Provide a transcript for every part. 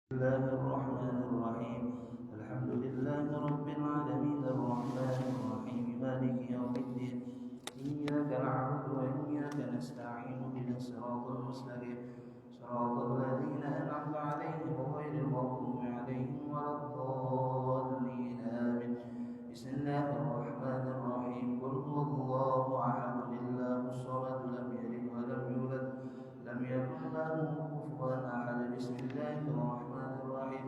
بسم الله الرحمن الرحيم. الحمد لله رب العالمين الرحمن الرحيم مالك يوم الدين. إياك نعبد وإياك نستعين اهدنا الصراط المستقيم صراط الذين أنعمت عليهم غير المغضوب عليهم ولا الضالين آمين. بسم الله الرحمن الرحيم. قل هو الله أحد الله الصمد لم يلد ولم يولد لم يكن له كفوا أحد. بسم الله الرحمن الرحيم.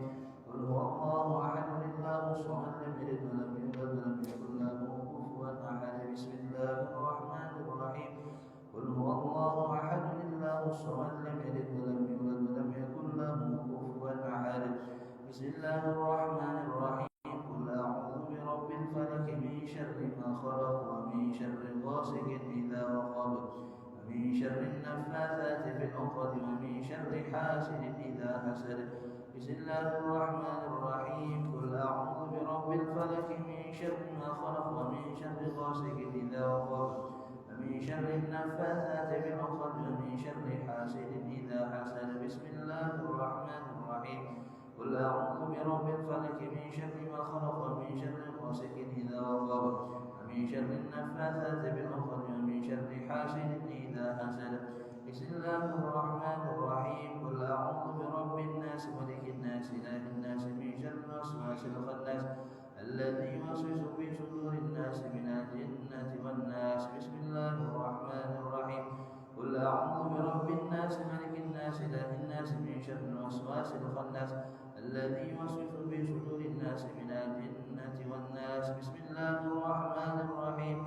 قل هو الله أحد الله الصمد لم يلد ولم يولد ولم يكن له كفوا أحد. بسم الله الرحمن الرحيم. قل هو الله أحد الله الصمد لم يلد ولم يولد ولم يكن له كفوا أحد. بسم الله الرحمن الرحيم. قل أعوذ برب الفلق من شر ما خلق ومن شر غاسق إذا وقب ومن شر النفاثات في العقد ومن شر حاسد إذا حسد. بسم الله الرحمن الرحيم. قل أعوذ برب الفلق من شر ما خلق ومن شر غاسق إذا وقب ومن شر النفاثات في العقد ومن شر حاسد إذا حسد. بسم الله الرحمن الرحيم. قل أعوذ برب الفلق من شر ما خلق ومن شر غاسق إذا وقب ومن شر النفاثات بالعقد ومن شر حاسد إذا حسد. بسم الله الرحمن الرحيم. قل أعوذ برب الناس ملك الناس إله الناس من شر الوسواس الخناس الذي يوسوس في صدور الناس من الجنة والناس. بسم الله الرحمن الرحيم. قل أعوذ برب الناس ملك الناس إله الناس من شر الوسواس الخناس الذي يوسوس في صدور الناس من الجنة والناس. بسم الله الرحمن الرحيم.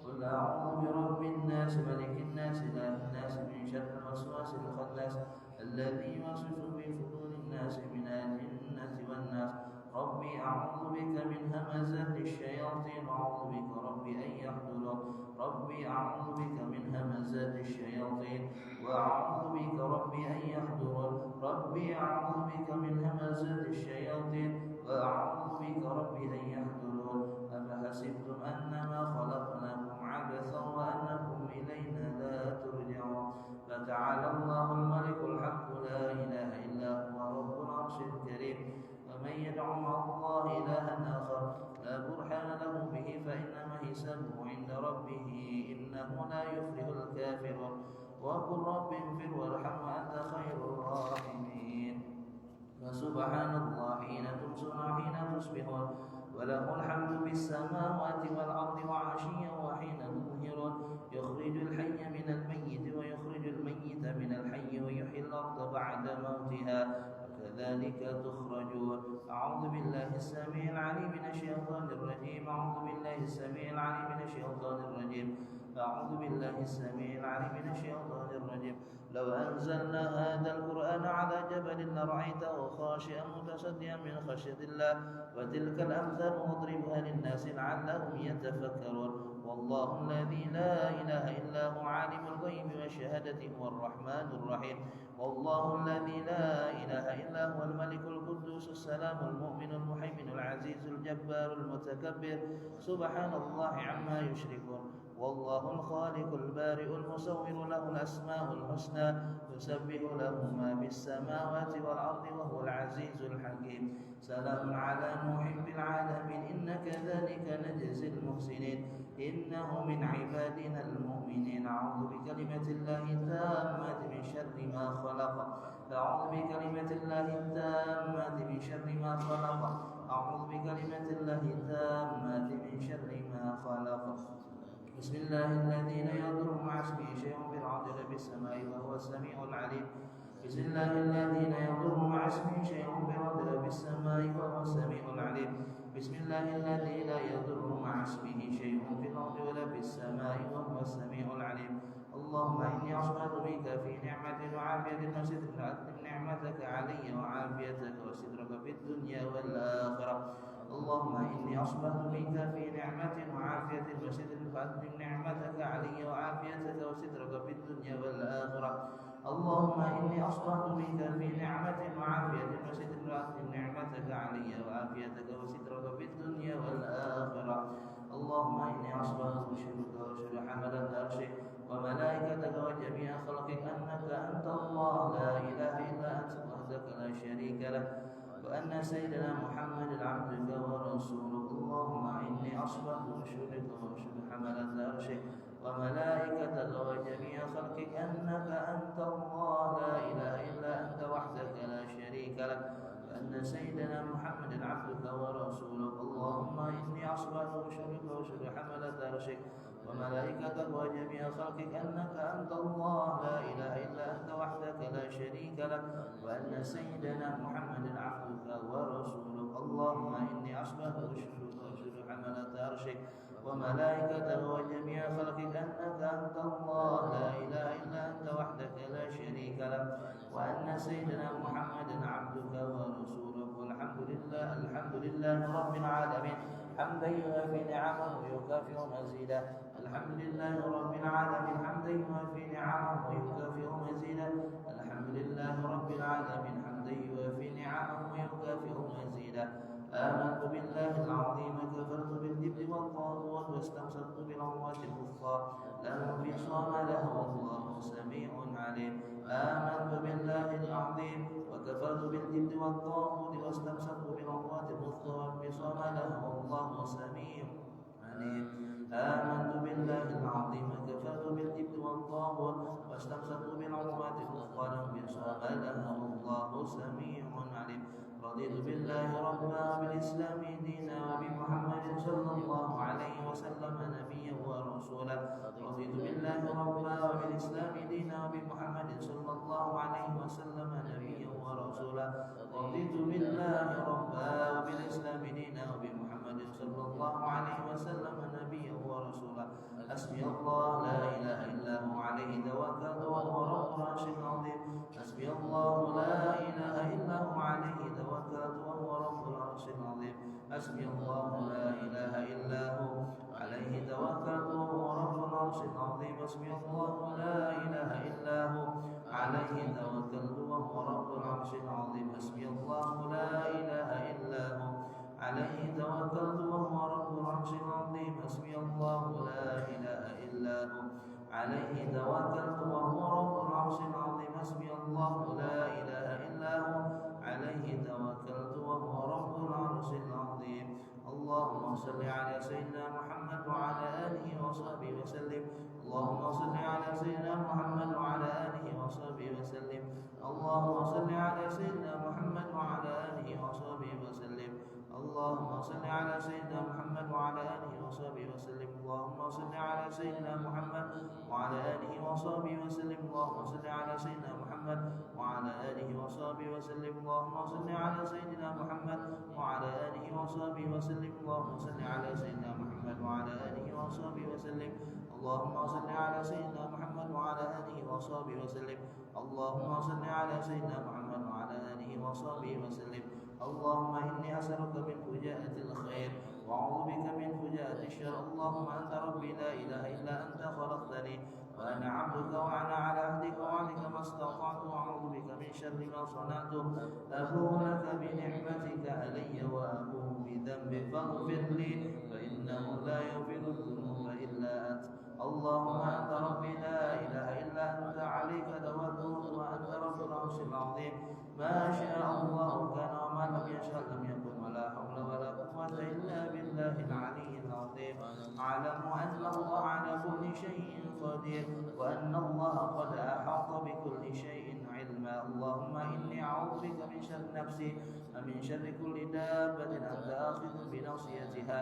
قل أعوذ برب الناس ملك الناس إله الناس من شر الوسواس الخناس الذي يوسوس في صدور الناس من الجنة والناس. ربي أعوذ بك من همزات الشياطين وأعوذ بك ربي أن يحضرون. ربي أعوذ بك من همزات الشياطين وأعوذ بك ربي أن يحضرون. ربي أعوذ بك من همزات الشياطين وأعوذ بك ربي أن يحضرون. أفحسبتم أنما خلقناكم عبثا وأنكم إلينا لا ترجعون. فتعالى الله الملك الحق لا إله إلا هو رب العرش الكريم. ومن يدع مع الله إلها آخر لا برهان له به فإنما حسابه عند ربه إنه لا يفلح الكافرون. وقل رب اغفر وارحم وأنت خير الراحمين. فسبحان الله حين تمسون وحين تصبحون وله الحمد في السماوات والأرض وعشيا وحين تظهرون. يخرج الحي من الميت ويخرج الميت من الحي ويحيي الأرض بعد موتها وكذلك تخرجون. أعوذ بالله السميع العليم من الشيطان الرجيم. أعوذ بالله السميع العليم من الشيطان الرجيم. أعوذ بالله السميع العليم من الشيطان الرجيم. لو أنزلنا هذا القرآن على جبل لرأيته خاشعا متصدعا من خشية الله وتلك الأمثال نضربها للناس لعلهم يتفكرون. والله الذي لا إله إلا هو عالم الغيب والشهادة هو الرحمن الرحيم. والله الذي لا إله إلا هو الملك القدوس السلام المؤمن المهيمن العزيز الجبار المتكبر. سبحان الله عما يشركون. والله الخالق البارئ المصور له الأسماء الحسنى يسبح له ما في السماوات والأرض وهو العزيز الحكيم. سلام على نوح في العالمين إنا كذلك نجزي المحسنين إنه من عبادنا المؤمنين. أعوذ بكلمة الله التامة من شر ما خلق. أعوذ بكلمة الله التامة من شر ما خلق. أعوذ بكلمة الله التامة من شر ما خلق. بسم الله الذي لا يضر مع اسمه شيء في الأرض ولا في السماء وهو السميع العليم. بسم الله الذي لا يضر مع اسمه شيء في الأرض ولا في السماء وهو السميع العليم. بسم الله الذي لا يضر مع اسمه شيء في الأرض ولا في السماء وهو السميع العليم. اللهم إني أصبحت بك في نعمة وعافية وستر فأتم نعمتك علي وعافيتك وسترك في الدنيا والآخرة. اللهم إني أصبحت بك في نعمة وعافية وستر فأتم نعمتك علي وعافيتك وسترك في الدنيا والآخرة. اللهم إني أصبحت بك في نعمة وعافية وستر فأتم نعمتك علي وعافيتك وسترك في الدنيا والآخرة. اللهم إني أصبحت أشهدك وأشهد حملة عرشك وملائكتك وجميع خلقك أنك أنت الله لا إله إلا أنت وحدك لا شريك لك وأن سيدنا محمد عبدك ورسولك. اللهم إني أصبحت بشرك وبشر حملة عرشك وملائكتك وجميع خلقك أنك أنت الله لا إله إلا أنت وحدك لا شريك لك، وأن سيدنا محمد عبدك ورسولك. اللهم إني أصبحت بشرك وبشر حملة عرشك وملائكتك وجميع خلقك أنك أنت الله لا إله إلا أنت وحدك لا شريك لك، وأن سيدنا محمد عبدك ورسولك. اللهم إني أصبحت بشرك وبشر حملة عرشك وملائكتك وجميع خلقك أنك أنت الله لا إله إلا أنت وحدك لا شريك لك، وأن سيدنا محمد عبدك ورسولك. الحمد لله رب العالمين حمدا يوافي نعمه ويكافئ مزيدا. الحمد لله رب العالمين حمدا يوافي نعمه ويكافئ مزيدا. الحمد لله رب العالمين حمدا يوافي نعمه ويكافئ مزيدا. آمنت بالله العظيم كفرت بالجبت والطاغوت واستمسكت بالعروة الوثقى لا انفصام لها والله سميع عليم. آمنت بالله العظيم وكفرت بالجبت والطاغوت واستمسكت بالعروة الوثقى لا انفصام لها والله سميع عليم. آمنت بالله العظيم كفرت بالجبت والطاغوت واستمسكت بالعروة الوثقى لا انفصام لها والله سميع عليم. رضيت بالله ربا وبالإسلام دينا وبمحمد صلى الله عليه وسلم نبيا ورسولا. رضيت بالله ربا وبالإسلام دينا وبمحمد صلى الله عليه وسلم نبيا ورسولا. رضيت بالله ربا وبالإسلام دينا وبمحمد صلى الله عليه وسلم نبيا ورسولا. حسبي الله لا إله إلا هو عليه توكلت وهو رب العرش العظيم. حسبي الله لا إله إلا هو عليه توكلت وهو رب العرش العظيم. حسبي الله لا إله إلا هو عليه توكلت وهو رب العرش العظيم. حسبي الله لا إله إلا هو عليه توكلت وهو رب العرش العظيم. حسبي الله لا إله إلا هو عليه توكلت وهو رب العرش العظيم. حسبي الله لا إله إلا هو عليه توكلت وهو رب العرش العظيم. حسبي الله لا إله إلا هو عليه توكلت وهو رب العرش العظيم. اللهم صل على سيدنا محمد وعلى آله وصحبه وسلم. اللهم صل على سيدنا محمد وعلى آله وصحبه وسلم. اللهم صل على سيدنا محمد وعلى آله وصحبه وسلم. اللهم صل على سيدنا محمد وعلى آله وصحبه وسلم. اللهم صل على سيدنا محمد وعلى آله وصحبه وسلم. اللهم صل على سيدنا محمد وعلى آله وصحبه وسلم. اللهم صل على سيدنا محمد وعلى آله وصحبه وسلم. اللهم صل على سيدنا محمد وعلى آله وصحبه وسلم. اللهم صل على سيدنا محمد وعلى آله وصحبه وسلم. اللهم صل على سيدنا محمد وعلى آله وصحبه وسلم. اللهم إني أسألك من فجاءة الخير وأعوذ بك من فجاءة الشر. اللهم أنت ربي لا إله إلا أنت خلقتني وأنا عبدك وأنا على عهدك ووعدك ما استطعت وأعوذ بك من شر ما صنعت. أبوء لك بنعمتك علي وأبوء بذنبي فاغفر لي فإنه لا يغفر الذنوب إلا أنت. اللهم أنت ربي لا إله إلا أنت عليك توكلت وأنت رب العرش العظيم. ما شاء الله كان وما لم يشاء لم يكن ولا حول ولا قوة إلا بالله العلي العظيم. أعلم أن الله على كل شيء قدير وأن الله قد أحاط بكل شيء علما. اللهم إني أعوذ بك من شر نفسي ومن شر كل دابة أنت آخذ بناصيتها.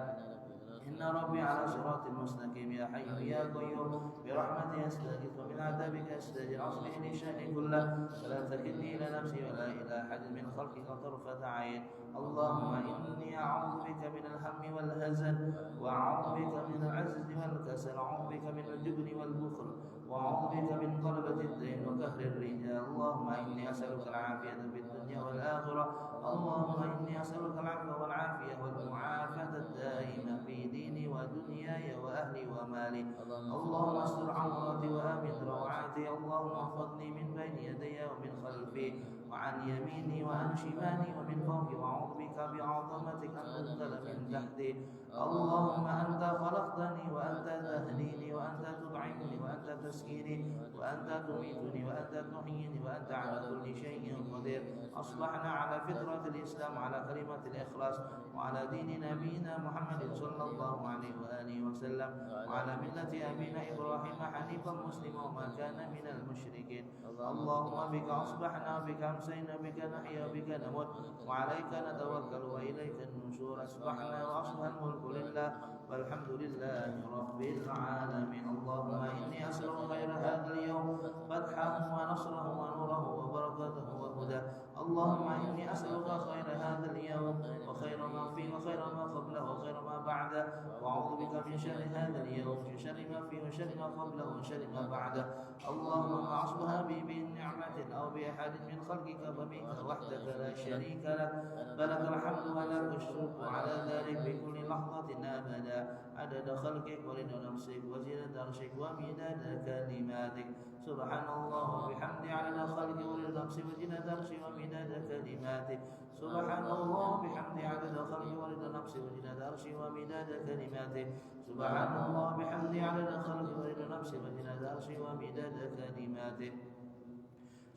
إن ربي على صراط مستقيم. يا حي يا قيوم برحمتك أستغيث ومن عذابك أستجير. أصلح لي شأني كله ولا تكلني إلى نفسي ولا إلى أحد من خلقك طرفة عين. اللهم إني أعوذ بك من الهم والهزل وأعوذ بك من العجز والكسل. أعوذ بك من الجبن والبخل وأعوذ بك من غلبة الدين وقهر الرجال. اللهم إني أسألك العافية في الدنيا والآخرة. اللهم إني أسألك العفو والعافية والمعافاة الدائمة في ديني ودنياي وأهلي ومالي. اللهم استر عوراتي وآمن روعاتي. اللهم احفظني من بين يدي ومن خلفي عن يميني وعن شمالي ومن فوقي، وأعوذ بك بعظمتك أن أغتال من تحتي. اللهم أنت خلقتني وأنت تهديني وأنت تطعمني وأنت تسقيني وأنت تميتني وأنت تحييني وأنت على كل شيء قدير. أصبحنا على فطرة الإسلام وعلى كلمة الإخلاص وعلى دين نبينا محمد صلى الله عليه وآله وسلم وعلى ملة أبينا إبراهيم حنيفا مسلما وما كان من المشركين. اللهم بك أصبحنا وبك أمسينا بك نحيا وبك نموت وعليك نتوكل وإليك النشور. أصبحنا وأصبح الملك لله والحمد لله رب العالمين. اللهم إني أسأل خير هذا اليوم فتحه ونصره ونوره وبركاته وهداه. اللهم إني أسألك خير هذا اليوم وخير ما فيه وخير ما قبله وخير ما بعده، وأعوذ بك من شر هذا اليوم وشر ما فيه وشر ما قبله وشر ما بعده. اللهم أصبح بي بنعمة أو بأحد من خلقك فمنك وحدك لا شريك لك، فلك الحمد ولك الشكر على ذلك بكل لحظة أبدا، عدد خلقك ورضا نفسك وزنة عرشك ومداد كلماتك. سبحان الله وبحمده عدد خلقك ورضا نفسك وزنة عرشك ومداد كلماتك. سبحان الله وبحمده عدد خلقك ورضا نفسك وزنة عرشك ومداد كلماتك. سبحان الله وبحمده عدد خلقك ورضا نفسك وزنة عرشك ومداد كلماتك.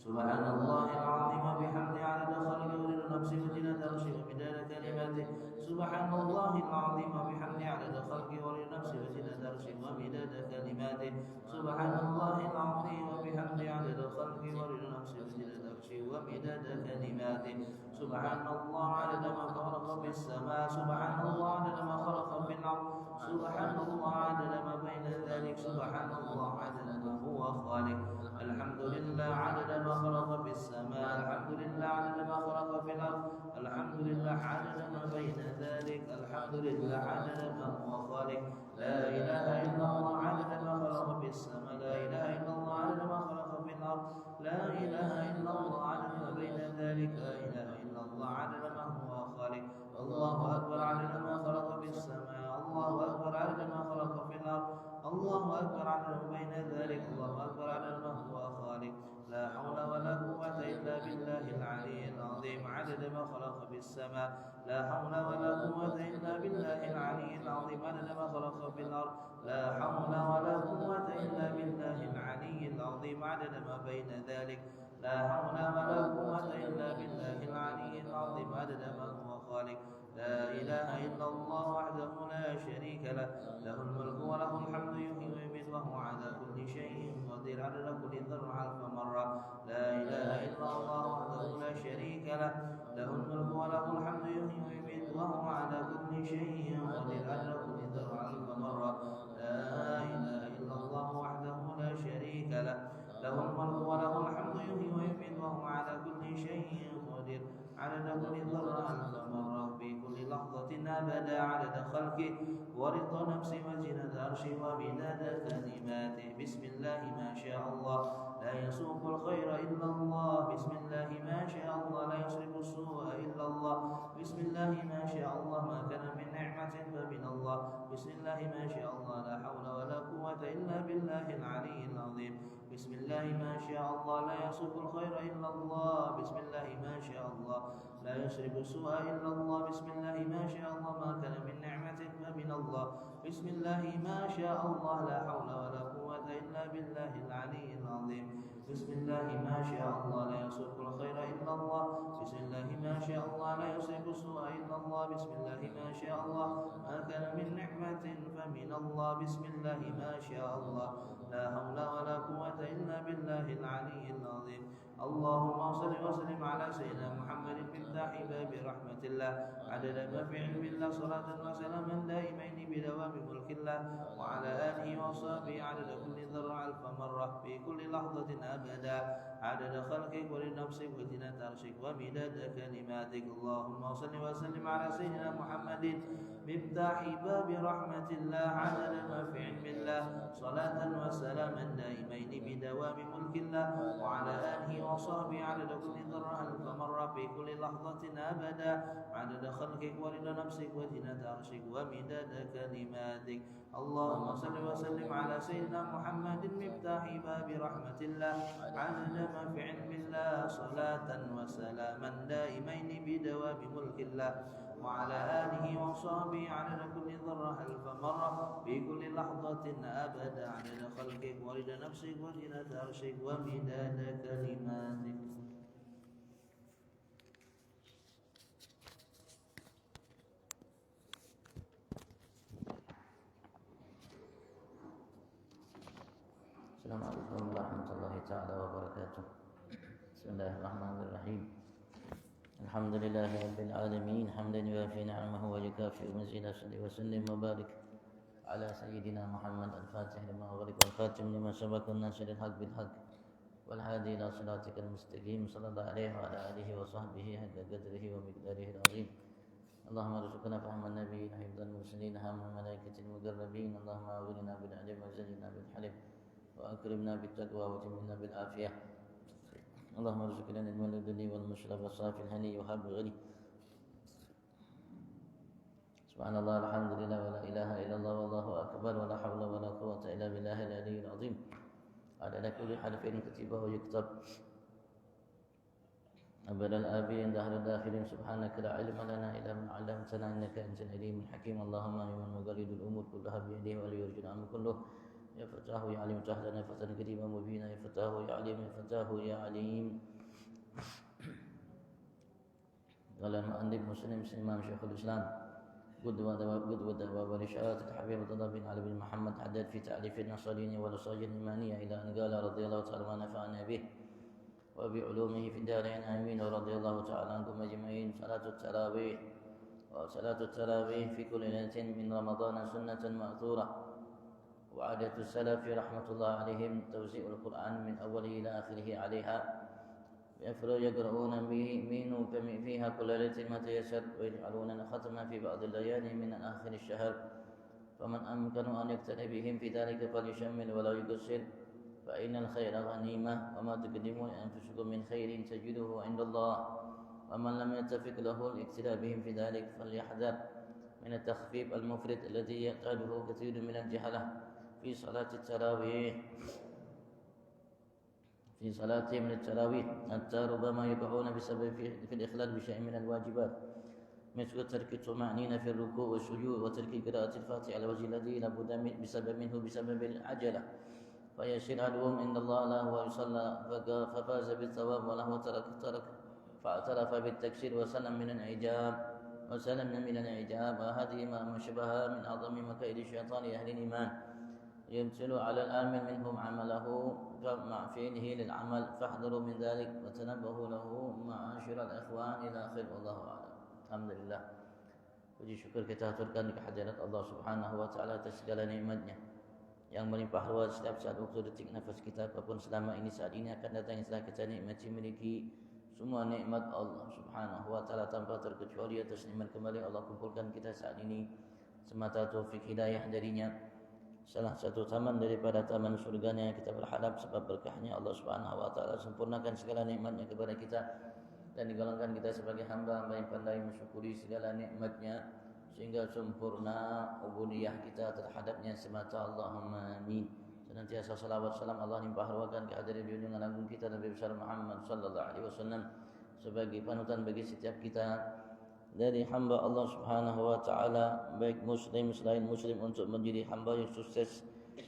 سبحان الله العظيم وبحمده عدد خلقه ورضا نفسه وزنة عرشه ومداد كلماته. سبحان الله العظيم وبحمده عدد خلقه ورضا نفسه وزنة عرشه ومداد كلماته. سبحان الله العظيم وبحمده عدد خلقه ورضا نفسه وزنة عرشه ومداد كلماته. سبحان الله عدد ما خلق في السماء. سبحان الله عدد ما خلق في الأرض. سبحان الله عدد ما بين ذلك. سبحان الله عدد ما هو خالق. الحمد لله عدد ما خلق في السماء. الحمد لله عدد ما خلق في الأرض. الحمد لله عدد ما بين ذلك. الحمد لله عدد ما هو خالق. لا إله إلا الله عدد ما خلق في السماء. لا إله إلا الله عدد ما خلق في الأرض. لا إله إلا الله عدد ما بين ذلك. لا إله إلا الله عدد ما هو خالق. الله أكبر عدد ما خلق في السماء. الله أكبر عدد ما خلق في الأرض. الله أكبر عدد ما بين ذلك. الله أكبر عدد ما هو خالق. لا حول ولا قوة إلا بالله العلي العظيم عدد ما خلق في السماء. لا حول ولا قوة إلا بالله العلي العظيم عدد ما خلق في الأرض. لا حول ولا قوة إلا بالله العلي العظيم عدد ما بين ذلك. لا حول ولا قوة إلا بالله العلي العظيم عدد ما هو خالق. لا إله إلا الله وحده لا شريك له، له الملك وله الحمد يحيي ويميت وهو على كل شيء قدير عدد كل ذرة ألف مرة. لا إله إلا الله وحده لا شريك له، له الملك وله الحمد يحيي ويميت وهو على كل شيء قدير عدد كل ذرة ألف مرة. لا إله إلا الله وحده لا شريك له، له الملك وله الحمد يحيي ويميت وهو على كل شيء قدير عدد كل ذرة ألف مرة في كل لحظة أبدا، عدد خلقه ورضا نفسه وزنة عرشه ومداد كلماته. بسم الله ما شاء الله لا يسوق الخير إلا الله. بسم الله ما شاء الله لا يصرف السوء إلا الله. بسم الله ما شاء الله ما كان من نعمة فمن الله. بسم الله ما شاء الله لا حول ولا قوة إلا بالله العلي العظيم. بسم الله ما شاء الله لا يصرف الخير إلا الله. بسم الله ما شاء الله لا يصرف السوء إلا الله. بسم الله ما شاء الله ما كان من نعمة فمن الله. بسم الله ما شاء الله لا حول ولا قوة إلا بالله العلي العظيم. بسم الله ما شاء الله لا يصرف الخير إلا الله. بسم الله ما شاء الله لا يصرف السوء إلا الله. بسم الله ما شاء الله ما كان من نعمة فمن الله. بسم الله ما شاء الله لا حول ولا قوة إلا بالله العلي العظيم. اللهم صل وسلم على سيدنا محمد مفتاح باب رحمة الله عدد ما في علم الله صلاة وسلاما دائمين بدوام ملك الله وعلى آله وصحبه عدد كل ذرة ألف مرة في كل لحظة أبدا عدد خلقك ولنفسك وزنة عرشك ومداد كلماتك. كلماتك اللهم صل وسلم على سيدنا محمد مفتاح باب رحمة الله عدد ما في علم الله صلاة وسلاما دائمين بدوام ملك الله وعلى آله وصحبه عدد كل ذرة ألف مرة في كل لحظة أبدا عدد خلقك ورضا نفسك وزنة عرشك ومداد كلماتك اللهم صل وسلم على سيدنا محمد مفتاح باب رحمة الله عدد ما في علم الله صلاة وسلاما دائمين بدوام ملك الله وعلى آله وصحبه عدد كل ذرة ألف مرة في كل لحظة أبدا عدد خلقك ورضا نفسك وزنة عرشك ومداد كلماتك. Assalamualaikum warahmatullahi taala wabarakatuh. Bismillahirrahmanirrahim. Alhamdulillahi rabbil alamin hamdan yuwafi ni'amahu wa yukafi mazida salli wa sallim wa barik ala sayyidina Muhammad al-Fatih lima ughliq wal khatim lima sabaqa an-nasiril haqq bil haqq wal hadi ila siratikal mustaqim sallallahu alaihi wa ala alihi wa sahbihi haqqa qadrihi wa miqdarihi al-azim. Allahumma arzuqna fahman nabiyyin hifdzal mursalin hamma malaikatil muqarrabin Allahumma awwilna bil ilmi wa zayyinna bil hilm وأكرمنا بالتقوى وجملنا بالعافية اللهم ارزقنا العلم الذي والمشرب الصافي الهني وهب غني سبحان الله الحمد لله ولا إله إلا الله والله أكبر ولا حول ولا قوة إلا بالله العلي العظيم عدد كل حرف كتبه ويكتب أبد الآبين دهر الداخلين سبحانك لا علم لنا إلا ما علمتنا إنك أنت العليم الحكيم اللهم لمن مقاليد الأمور كلها بيده وليرجو الأمر كله يا فتاه يا عليم تهدنا فتى قريبا مبينا يا فتاه يا عليم يا فتاه يا عليم. قال المؤلف مسلم إمام شيخ الإسلام قدوة ورشاد الحبيب الله بن علي بن محمد حدد في تأليف النصرين والرسائل الإيمانية إلى أن قال رضي الله تعالى ونفعنا به وبعلومه في الدارين آمين ورضي الله تعالى عنكم أجمعين. صلاة التراويح في كل ليلة من رمضان سنة مأثورة وعادة السلف رحمة الله عليهم توزيع القرآن من أوله إلى آخره عليها يقرؤون منه فيها كل ليلة ما تيسر ويجعلون ختما في بعض الليالي من آخر الشهر فمن أمكن أن يقتدي بهم في ذلك فليشمل ولا يقصر فإن الخير غنيمة وما تقدموا لأنفسكم من خير تجده عند الله ومن لم يتفق له الاقتداء بهم في ذلك فليحذر من التخفيف المفرط الذي يعتاده كثير من الجهلة في صلاة التراويح من التراويح حتى ربما يقعون بسبب في الإخلال بشيء من الواجبات مثل ترك الطمأنينة في الركوع والسجود وترك قراءة الفاتحة على الوجه الذي لا بد بسبب العجلة فيشير عدوهم عند الله له ويصلى ففاز بالثواب وله ترك فاعترف بالتكسير وسلم من الإعجاب وهذه ما شبهها من أعظم مكائد الشيطان أهل الإيمان يمثل على الآمن منهم عمله مع فعله للعمل فاحذروا من ذلك وتنبهوا له معاشر الإخوان إلى آخر والله أعلم. Alhamdulillah, puji syukur kita haturkan kehadirat Allah Subhanahu wa taala atas segala nikmatnya yang melimpah ruah setiap saat waktu detik nafas kita apapun selama ini saat ini akan datang setelah kita nikmati miliki semua nikmat Allah Subhanahu wa taala tanpa terkecuali atas nikmat kembali Allah kumpulkan kita saat ini semata taufik hidayah darinya salah satu taman daripada taman surganya yang kita berharap sebab berkahnya Allah Subhanahu wa taala sempurnakan segala nikmatnya kepada kita dan digolongkan kita sebagai hamba-hamba yang pandai mensyukuri segala nikmatnya sehingga sempurna ubudiyah kita terhadapnya semata Allahumma amin. Senantiasa salawat salam Allah limpah ruahkan kehadiran junjungan agung kita Nabi besar Muhammad sallallahu alaihi wasallam sebagai panutan bagi setiap kita dari hamba Allah Subhanahu wa taala baik muslim selain muslim untuk menjadi hamba yang sukses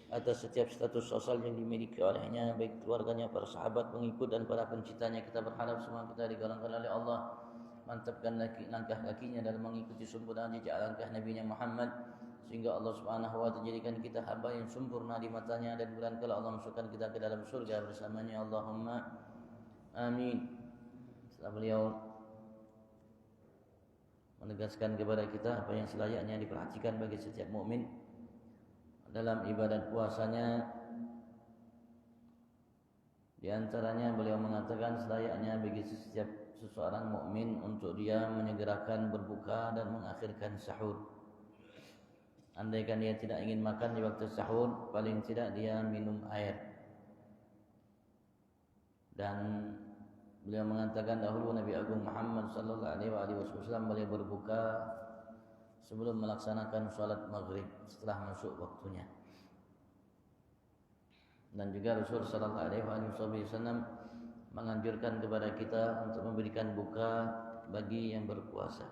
atas setiap status sosial yang dimiliki olehnya baik keluarganya, para sahabat, pengikut dan para pencintanya. Kita berharap semua kita digolongkan oleh Allah mantapkan langkah kakinya dalam mengikuti sempurna jejak langkah Nabi Muhammad sehingga Allah Subhanahu wa taala jadikan kita hamba yang sempurna di matanya dan bulan kala Allah masukkan kita ke dalam surga bersamanya Allahumma amin. Setelah beliau menegaskan kepada kita apa yang selayaknya diperhatikan bagi setiap mukmin dalam ibadat puasanya, di antaranya beliau mengatakan selayaknya bagi seseorang mukmin untuk dia menyegerakan berbuka dan mengakhirkan sahur. Andaikan dia tidak ingin makan di waktu sahur, paling tidak dia minum air. Dan beliau mengatakan dahulu Nabi Agung Muhammad sallallahu alaihi wasallam beliau berbuka sebelum melaksanakan salat maghrib setelah masuk waktunya. Dan juga Rasul sallallahu alaihi wasallam menganjurkan kepada kita untuk memberikan buka bagi yang berpuasa.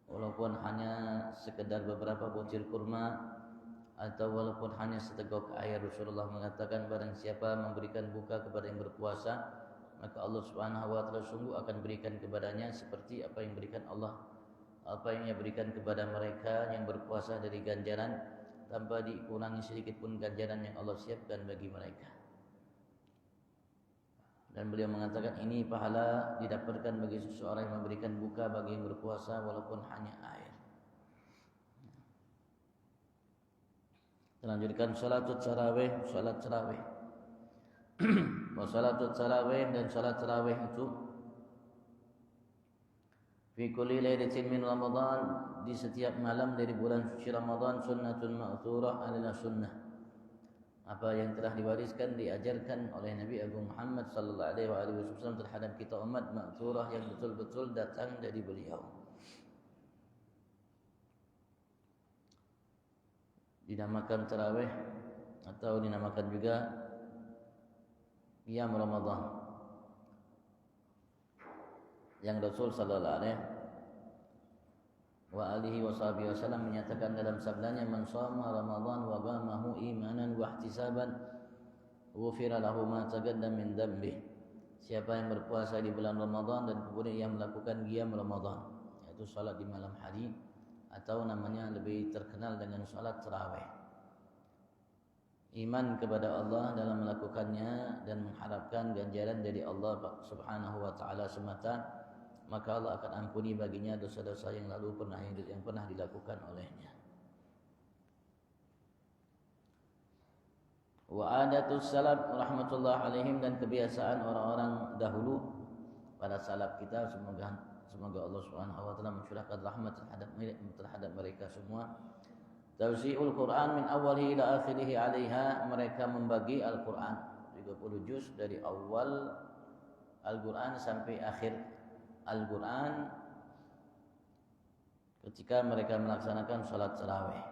Walaupun hanya sekedar beberapa butir kurma atau walaupun hanya seteguk air, Rasulullah mengatakan barang siapa memberikan buka kepada yang berpuasa, maka Allah Subhanahu wa taala sungguh akan berikan kepadanya seperti apa yang ia berikan kepada mereka yang berpuasa dari ganjaran tanpa dikurangi sedikit pun ganjaran yang Allah siapkan bagi mereka. Dan beliau mengatakan ini pahala didapatkan bagi seseorang yang memberikan buka bagi yang berpuasa walaupun hanya air. Lanjutkan salat tarawih. Salat tarawih dan salat tarawih itu fi kulli lailatin min Ramadan, di setiap malam dari bulan suci Ramadan, sunnatun ma'thurah adalah sunnah apa yang telah diwariskan diajarkan oleh Nabi Agung Muhammad sallallahu alaihi wasallam terhadap kita umat, ma'thurah yang betul-betul datang dari beliau. Dinamakan tarawih atau dinamakan juga qiyam Ramadan, yang Rasul sallallahu alaihi wasallam menyatakan dalam sabdanya, man shoma Ramadan wa qamahu imanan wa ihtisaban ghufira lahu ma taqaddama min dhanbi. Siapa yang berpuasa di bulan Ramadan dan kemudian ia melakukan qiyam Ramadan, yaitu salat di malam hari atau namanya lebih terkenal dengan salat tarawih. Iman kepada Allah dalam melakukannya dan mengharapkan ganjaran dari Allah Subhanahu wa taala semata, maka Allah akan ampuni baginya dosa-dosa yang pernah dilakukan olehnya. Wa adatus salaf rahmatullah alaihim, dan kebiasaan orang-orang dahulu pada salaf kita, semoga Allah Subhanahu wa taala mencurahkan rahmat terhadap mereka semua. Tawsi'ul Quran min awalihi ila akhirih 'alaiha, mereka membagi Al-Quran 30 juz dari awal Al-Quran sampai akhir Al-Quran ketika mereka melaksanakan salat tarawih.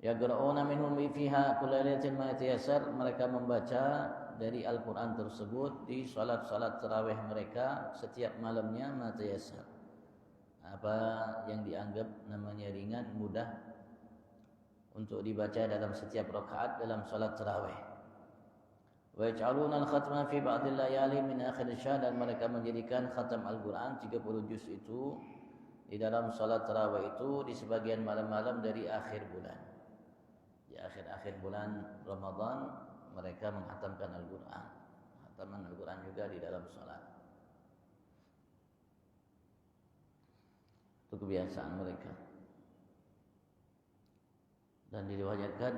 Yaqra'una minhum fiha kullailatin ma yatayassar, mereka membaca dari Al-Quran tersebut di salat-salat tarawih mereka setiap malamnya, ma tayassar, apa yang dianggap namanya ringan, mudah untuk dibaca dalam setiap rakaat dalam salat tarawih. Wa yaj'aluna al-khatma fi ba'dil layali min akhir asy-syahr, dan mereka menjadikan khatam Al-Quran 30 juz itu di dalam salat tarawih itu di sebagian malam-malam dari akhir bulan. Di akhir-akhir bulan Ramadan mereka menghatamkan Al-Quran. Khataman Al-Quran juga di dalam salat. Itu kebiasaan mereka. Dan diriwayatkan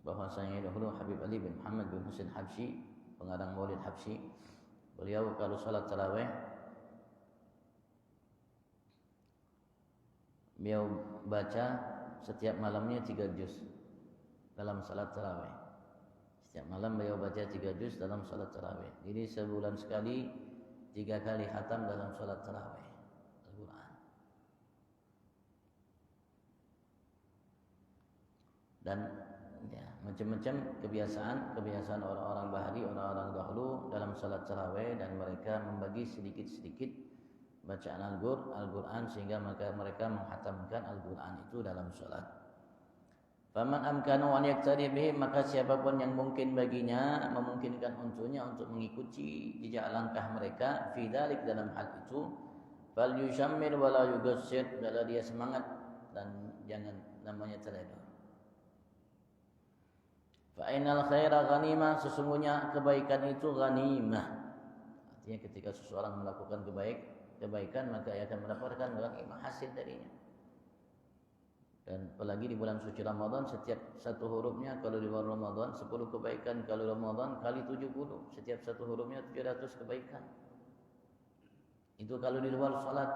bahwasanya dahulu Habib Ali bin Muhammad bin Husain Habsyi, pengarang Maulid Habsyi, beliau kalau salat tarawih beliau baca setiap malamnya 3 juz dalam salat tarawih. Setiap malam beliau baca 3 juz dalam salat tarawih. Jadi sebulan sekali 3 kali khatam dalam salat tarawih Al-Quran. Dan ya, macam-macam kebiasaan orang-orang bahari, orang-orang dahulu dalam salat tarawih, dan mereka membagi sedikit-sedikit bacaan Al-Quran sehingga mereka menghatamkan Al-Quran itu dalam salat. Faman amkanu an yaktadi bihi, maka siapapun yang mungkin baginya, memungkinkan untuknya untuk mengikuti jejak langkah mereka fi dzalik, dalam hal itu, fal yushammil wa la yugassir, adalah dia semangat dan jangan namanya terlena. Fa'inal khaira ghanimah, sesungguhnya kebaikan itu ghanimah. Artinya ketika seseorang melakukan kebaikan maka ia akan mendapatkan ghanimah, hasil darinya. Dan apalagi di bulan suci Ramadan, setiap satu hurufnya kalau di bulan Ramadan 10 kebaikan, kalau Ramadan kali 70, setiap satu hurufnya 700 kebaikan. Itu kalau di luar salat.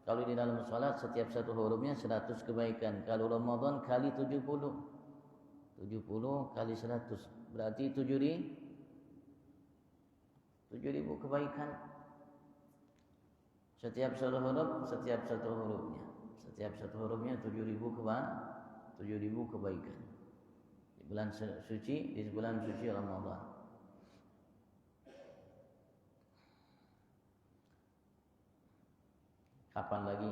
Kalau di dalam salat setiap satu hurufnya 100 kebaikan. Kalau Ramadan kali 70. 70 kali 100 berarti 7.000 kebaikan. Setiap satu hurufnya. Setiap satu hurufnya 7.000 kebaikan. Di bulan suci Ramadan. Kapan lagi?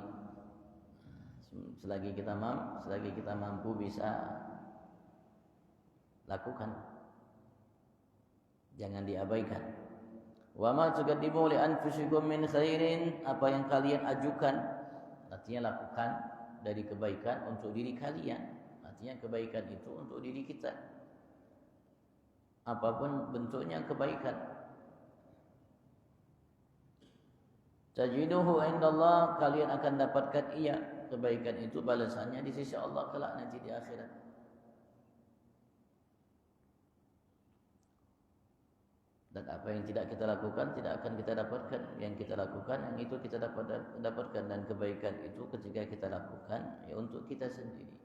Selagi kita mampu bisa lakukan. Jangan diabaikan. Wa ma tuqaddimu li anfusikum min khairin, apa yang kalian ajukan, artinya lakukan dari kebaikan untuk diri kalian. Artinya kebaikan itu untuk diri kita. Apapun bentuknya kebaikan. Tajiduhu indallah, kalian akan dapatkan kebaikan itu balasannya di sisi Allah kelak nanti di akhirat. Dan apa yang tidak kita lakukan tidak akan kita dapatkan. Yang kita lakukan yang itu kita dapatkan, dan kebaikan itu ketika kita lakukan ya untuk kita sendiri.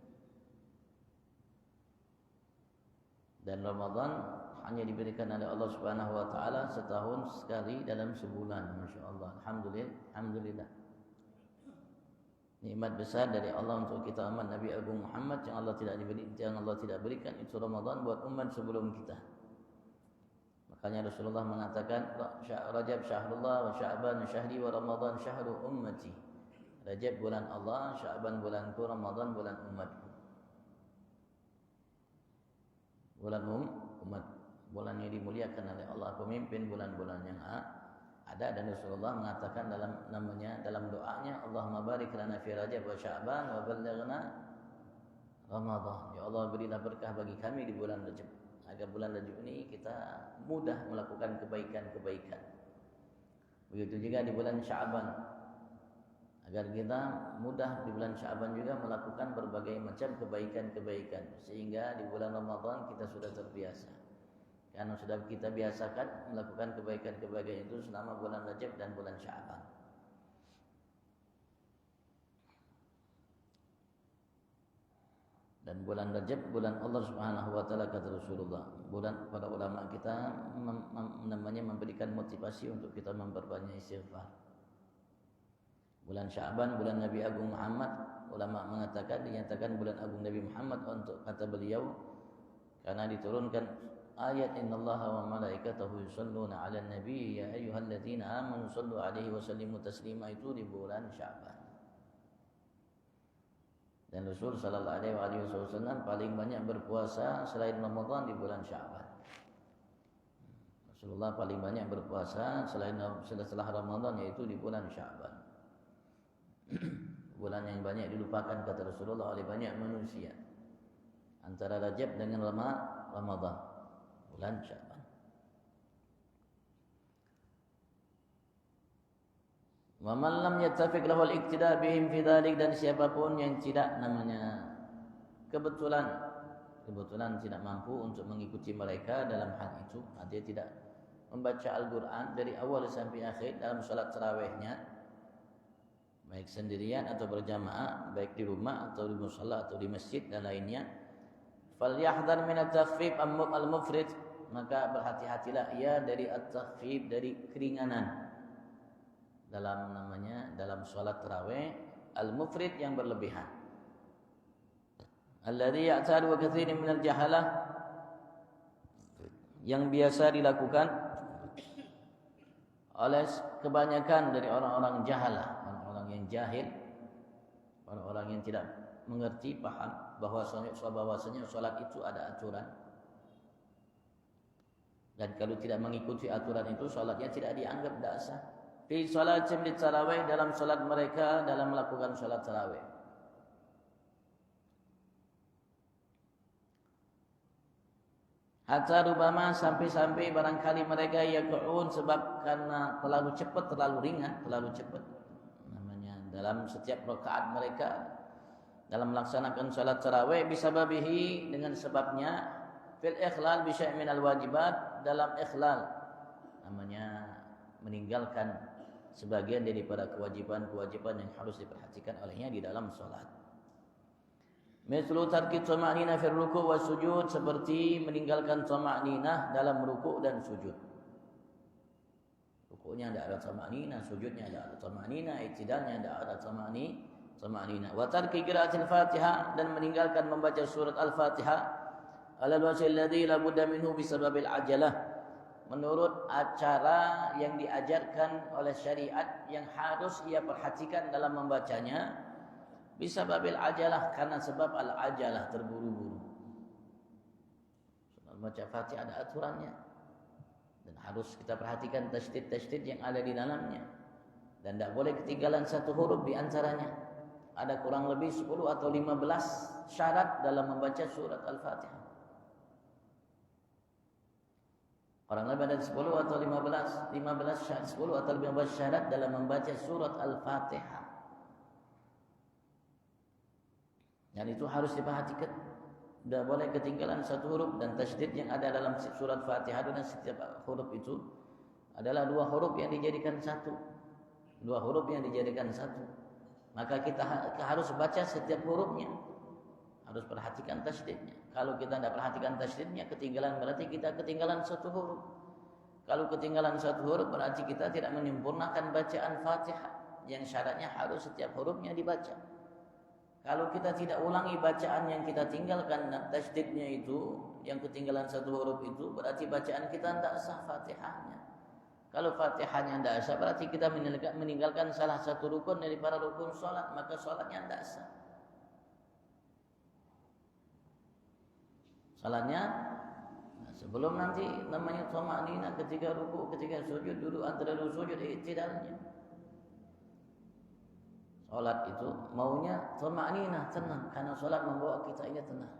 Dan Ramadan hanya diberikan oleh Allah Subhanahu wa taala setahun sekali dalam sebulan. Masya-Allah. Alhamdulillah. Nikmat besar dari Allah untuk kita umat Nabi Agung Muhammad yang Allah tidak berikan itu Ramadan buat umat sebelum kita. Makanya Rasulullah mengatakan Rajab syahrullah wa Sya'ban syahri wa Ramadan syahru ummati. Rajab bulan Allah, Sya'ban bulanku, Ramadan bulan umatku. Bulan umat, bulan yang dimuliakan oleh Allah, pemimpin bulan-bulan yang ada. Dan Rasulullah mengatakan dalam doanya, Allahumma barik lana fi Rajab wa Sya'ban wa ballighna Ramadan. Ya Allah, berilah berkah bagi kami di bulan Rajab, agar bulan Rajab ini kita mudah melakukan kebaikan-kebaikan. Begitu juga di bulan Sya'ban, agar kita mudah di bulan Sya'ban juga melakukan berbagai macam kebaikan-kebaikan, sehingga di bulan Ramadan kita sudah terbiasa. Karena sudah kita biasakan melakukan kebaikan-kebaikan itu selama bulan Rajab dan bulan Sya'ban. Dan bulan Rajab bulan Allah Subhanahu wa taala, kata Rasulullah. Bulan para ulama kita namanya memberikan motivasi untuk kita memperbanyak istighfar. Bulan Sya'ban bulan Nabi Agung Muhammad, ulama mengatakan dinyatakan bulan agung Nabi Muhammad untuk kata beliau karena diturunkan ayat innallaha wa malaikatahu yusholluna 'alan nabi ya ayyuhalladzina amanu shallu 'alaihi wa sallimu taslima, itu di bulan Sya'ban. Dan Rasul sallallahu alaihi wasallam paling banyak berpuasa selain Ramadan di bulan Sya'ban. Rasulullah paling banyak berpuasa setelah Ramadan yaitu di bulan Sya'ban. Bulan yang banyak dilupakan kata Rasulullah oleh banyak manusia. Antara Rajab dengan Ramadan, bulan Sya'ban. Wa man lam yattafiq lahu al-iqtida' bihim fi dzalik, dan siapapun yang tidak kebetulan tidak mampu untuk mengikuti mereka dalam hal itu, artinya tidak membaca Al-Qur'an dari awal sampai akhir dalam salat tarawihnya, baik sendirian atau berjamaah, baik di rumah atau di musalla atau di masjid dan lainnya, falyahdhar min at-takhfif al-mufrid, maka berhati-hatilah ia dari at-takhfif, dari keringanan dalam salat tarawih, al-mufrid yang berlebihan, alladhi ya'tadu wa katsirin min al-jahalah, yang biasa dilakukan oleh kebanyakan dari orang-orang jahalah, orang-orang yang jahil, orang-orang yang tidak mengerti, paham bahwasanya salat itu ada aturan, dan kalau tidak mengikuti aturan itu salatnya tidak dianggap sah. Fi salatin tarawih, dalam salat mereka dalam melakukan salat tarawih. Hatta rubama, sampai-sampai barangkali mereka yaq'un, sebab karena terlalu cepat, terlalu ringan, terlalu cepat. Namanya dalam setiap rakaat mereka dalam melaksanakan salat tarawih bisababihi, dengan sebabnya fil ikhlal bi syai' minal wajibat, dalam ikhlal, namanya meninggalkan sebagian daripada kewajiban-kewajiban yang harus diperhatikan olehnya di dalam salat. Mislu tarki thama'ninah fi ruku' wa sujud, seperti meninggalkan thama'ninah dalam rukuk dan sujud. Rukuknya tidak ada thama'ninah, sujudnya tidak ada thama'ninah, i'tidalnya tidak ada thama'ninah. Wa tarki qira'atil Fatihah, dan meninggalkan membaca surat Al-Fatihah ala al-wajhi alladhi la budda minhu bisababil ajalah, menurut acara yang diajarkan oleh syariat yang harus ia perhatikan dalam membacanya, bisababil ajalah, karena sebab al-ajalah, terburu-buru. Membaca Fatihah ada aturannya dan harus kita perhatikan tasydid-tasydid yang ada di dalamnya, dan tidak boleh ketinggalan satu huruf di antaranya. Ada kurang lebih 10 atau 15 syarat dalam membaca surat Al-Fatihah. Orang lebih ada 10 atau 15 syarat, 10 atau 15 syarat dalam membaca surat Al-Fatihah. Dan itu harus diperhatikan. Tidak boleh ketinggalan satu huruf, dan tasydid yang ada dalam surat Fatihah dan setiap huruf itu adalah 2 huruf yang dijadikan satu. 2 huruf yang dijadikan satu. Maka kita harus baca setiap hurufnya. Harus perhatikan tasydidnya. Kalau kita tidak perhatikan tasydidnya, ketinggalan berarti kita ketinggalan satu huruf. Kalau ketinggalan satu huruf berarti kita tidak menyempurnakan bacaan Fatihah yang syaratnya harus setiap hurufnya dibaca. Kalau kita tidak ulangi bacaan yang kita tinggalkan dan tasydidnya itu, yang ketinggalan satu huruf itu, berarti bacaan kita tidak sah Fatihahnya. Kalau Fatihahnya tidak sah, berarti kita meninggalkan salah satu rukun dari para rukun sholat, maka sholatnya tidak sah. Salatnya sebelum nanti namanya thama'ninah, ketika ruku, ketika sujud, dulu antara dulu sujud, i'tidalnya. Salat itu maunya thama'ninah, tenang, karena salat membawa kita ini tenang.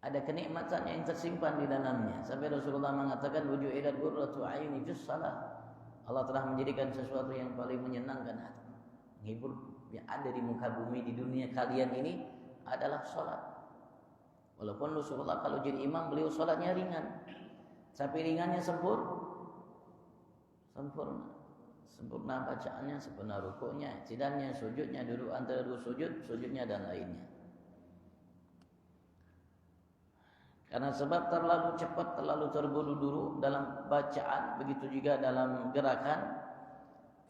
Ada kenikmatan yang tersimpan di dalamnya. Sampai Rasulullah mengatakan wuju'ilat qurratu 'aini fis shalah. Allah telah menjadikan sesuatu yang paling menyenangkan hati, menghibur yang ada di muka bumi di dunia kalian ini adalah salat. Walaupun Rasulullah kalau jadi imam, beliau salatnya ringan, tapi ringannya sempurna. Sempurna bacaannya, sempurna rukuknya, tidaknya, sujudnya, duduk antara dua sujud, sujudnya dan lainnya. Karena sebab terlalu cepat, terlalu terburu-buru dalam bacaan, begitu juga dalam gerakan.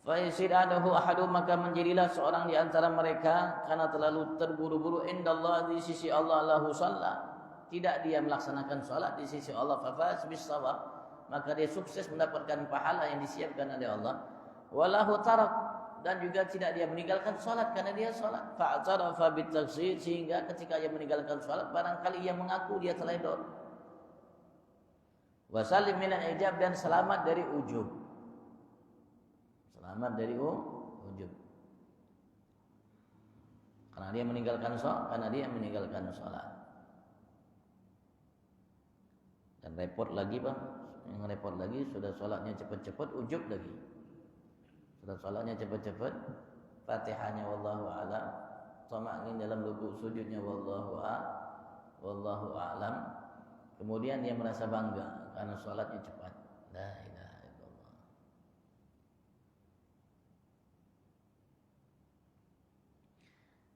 Fa yasidadahu ahadu, maka menjadilah seorang di antara mereka karena terlalu terburu-buru, indallah, di sisi Allah, lahu shalla, tidak dia melaksanakan salat di sisi Allah, fa faz bis shawab, maka dia sukses mendapatkan pahala yang disiapkan oleh Allah. Walahu tarak, dan juga tidak dia meninggalkan salat karena dia salat. Fa'tarafa bit-taqsir, sehingga ketika dia meninggalkan salat barangkali ia mengaku dia teledor. Wa salim minal ijab, dan selamat dari ujub. Selamat dari ujub. Karena dia meninggalkan salat. Dan repot lagi, Bang. Yang repot lagi sudah salatnya cepat-cepat, ujub lagi. Sudah salatnya cepat-cepat, Fatihahnya wallahu a'lam, thama'nin dalam rukuk sujudnya wallahu a'lam. Kemudian dia merasa bangga karena salatnya cepat. La ilaha illallah.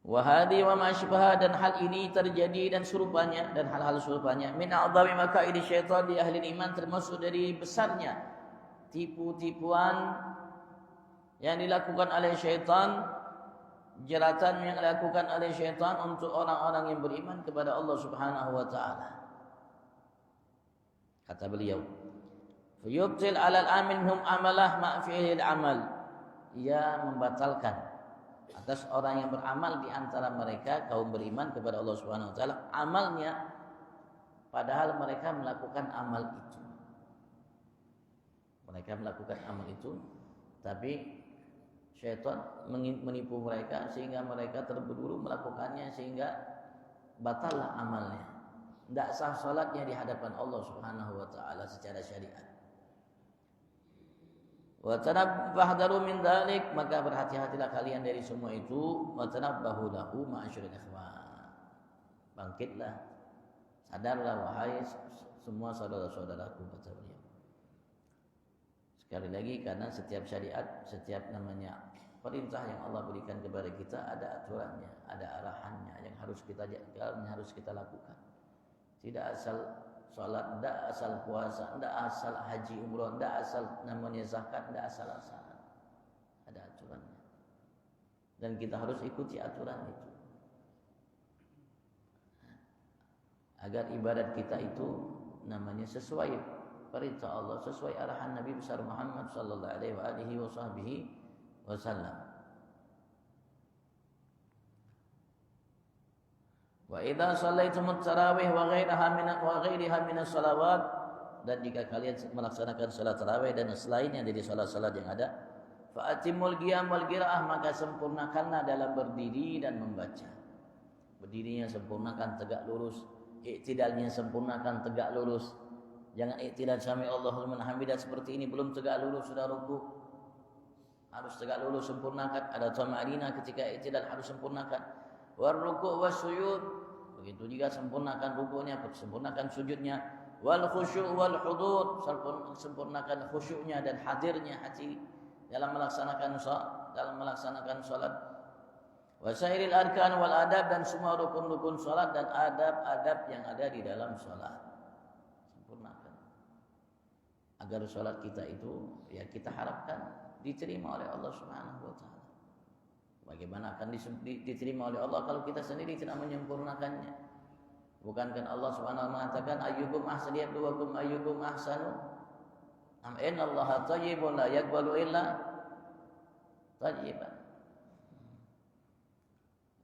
Wa hadi wa ma sybaha, dan hal ini terjadi dan serupanya, dan hal-hal serupanya min a'dhami makaidi syaitan di ahli iman, termasuk dari besarnya tipu-tipuan yang dilakukan oleh syaitan, jeratan yang dilakukan oleh syaitan untuk orang-orang yang beriman kepada Allah Subhanahu wa taala. Kata beliau, fayubtil 'alal amin hum amalah ma fi'il amal. Ia membatalkan atas orang yang beramal di antara mereka kaum beriman kepada Allah Subhanahu wa taala amalnya, padahal mereka melakukan amal itu. Mereka melakukan amal itu, tapi syaitan menipu mereka sehingga mereka terburu-buru melakukannya, sehingga batallah amalnya. Tidak sah salatnya di hadapan Allah Subhanahu wa taala secara syariat. Wa tanabbahu min dzalik, maka berhati-hatilah kalian dari semua itu. Wa tanabbahu lahu ma'asyiral ikhwan. Bangkitlah, sadarlah wahai semua saudara-saudaraku, kata beliau. Sekali lagi, karena setiap syariat, setiap namanya perintah yang Allah berikan kepada kita ada aturannya, ada arahannya yang harus kita jaga, yang harus kita lakukan. Tidak asal salat, tidak asal puasa, tidak asal haji umrah, tidak asal namanya zakat, tidak asal-asalan. Ada aturannya. Dan kita harus ikuti aturan itu. Agar ibadat kita itu namanya sesuai perintah Allah, sesuai arahan Nabi besar Muhammad sallallahu alaihi wasallam. Wa idza shallaitumut tarawih wa ghairiha min as-salawat, dan jika kalian melaksanakan salat tarawih dan selainnya dari salat-salat yang ada, fa atimul qiyam wal qiraah, maka sempurnakanlah dalam berdiri dan membaca. Berdirinya sempurnakan tegak lurus, i'tidalnya sempurnakan tegak lurus. Jangan i'tidal sami Allahu liman hamidah seperti ini belum tegak lurus sudah rukuk. Harus tegak lurus, sempurnakan. Ada thama'ninah ketika i'tidal, harus sempurnakan. War ruku' was sujud, begitu juga sempurnakan rukuknya, sempurnakan sujudnya. Wal khusyu' wal hudur, sempurnakan khusyuknya dan hadirnya hati dalam melaksanakan salat. Wasairil arkan wal adab, dan semua rukun-rukun salat dan adab-adab yang ada di dalam salat. Sempurnakan. Agar salat kita itu ya kita harapkan diterima oleh Allah Subhanahu wa taala. Bagaimana akan diterima oleh Allah kalau kita sendiri tidak menyempurnakannya? Bukankah Allah Subhanahu wa taala mengatakan ayyukum ahsanu yabluwakum ayyukum ahsanu? Am innallaha thayyibun la yaqbalu illa thayyiban.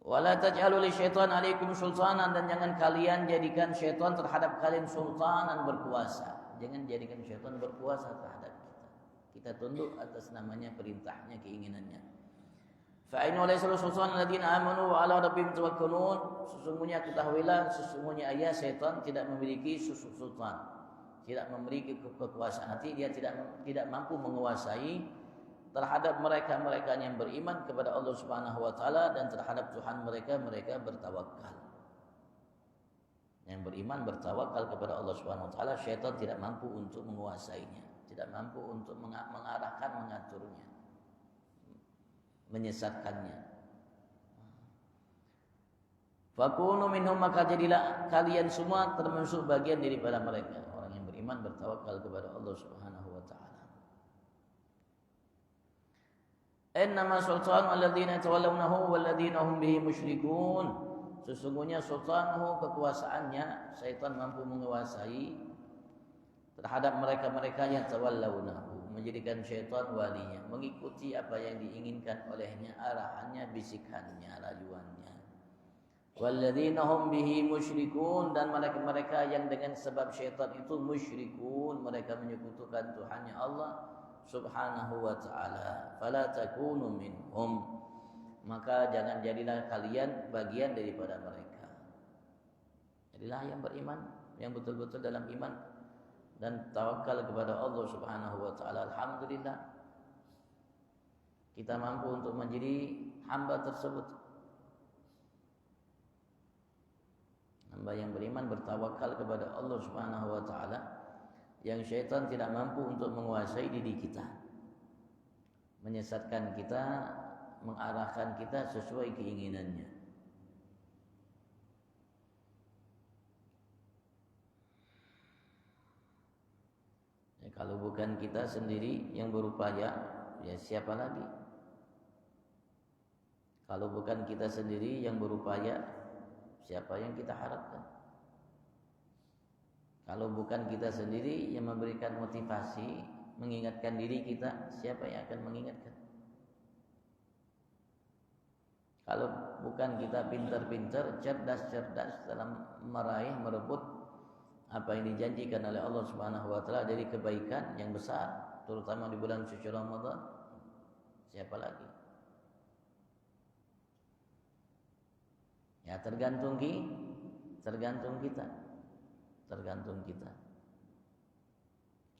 Wala taj'alu lisyaitan 'alaikum sultanan, dan jangan kalian jadikan syaitan terhadap kalian sultanan, berkuasa. Jangan jadikan syaitan berkuasa terhadap kita. Kita tunduk atas namanya perintahnya, keinginannya. Fa inna laysa sultan alladziina amanu wa 'ala rabbihim tawakkalun. Sesungguhnya ketahuilah, sesungguhnya syaitan tidak memiliki sultan, tidak memiliki kekuasaan. Hati dia tidak mampu menguasai terhadap mereka yang beriman kepada Allah Subhanahu wa taala, dan terhadap Tuhan mereka bertawakal. Yang beriman bertawakal kepada Allah Subhanahu wa taala, syaitan tidak mampu untuk menguasainya, tidak mampu untuk mengarahkan, mengaturnya, menyesatkannya. Fakunu minhum, maka jadilah kalian semua termasuk bagian daripada mereka, orang yang beriman bertawakal kepada Allah Subhanahu wa taala. Innama sultanu alladzina yatawallawnahu walladzina hum bihi musyrikun. Sesungguhnya sultanuhu, kekuasaannya, syaitan mampu menguasai terhadap mereka-mereka yang tawallawnahu, menjadikan syaitan walinya, mengikuti apa yang diinginkan olehnya, arahannya, bisikannya, rayuannya. Walladzina hum bihi musyrikun, dan mereka-mereka yang dengan sebab syaitan itu musyrikun, mereka menyekutukan Tuhannya Allah Subhanahu wa ta'ala. Fala takunu minhum, maka jadilah kalian bagian daripada mereka. Jadilah yang beriman, yang betul-betul dalam iman dan tawakal kepada Allah Subhanahu wa taala. Alhamdulillah, kita mampu untuk menjadi hamba tersebut. Hamba yang beriman bertawakal kepada Allah Subhanahu wa taala, yang syaitan tidak mampu untuk menguasai diri kita, menyesatkan kita, mengarahkan kita sesuai keinginannya. Ya, kalau bukan kita sendiri yang berupaya, ya siapa lagi? Kalau bukan kita sendiri yang berupaya, siapa yang kita harapkan? Kalau bukan kita sendiri yang memberikan motivasi, mengingatkan diri kita, siapa yang akan mengingatkan? Kalau bukan kita pintar-pintar, cerdas-cerdas dalam meraih, merebut apa yang dijanjikan oleh Allah Subhanahu wa taala dari kebaikan yang besar, terutama di bulan suci Ramadan, siapa lagi? Ya tergantung kita.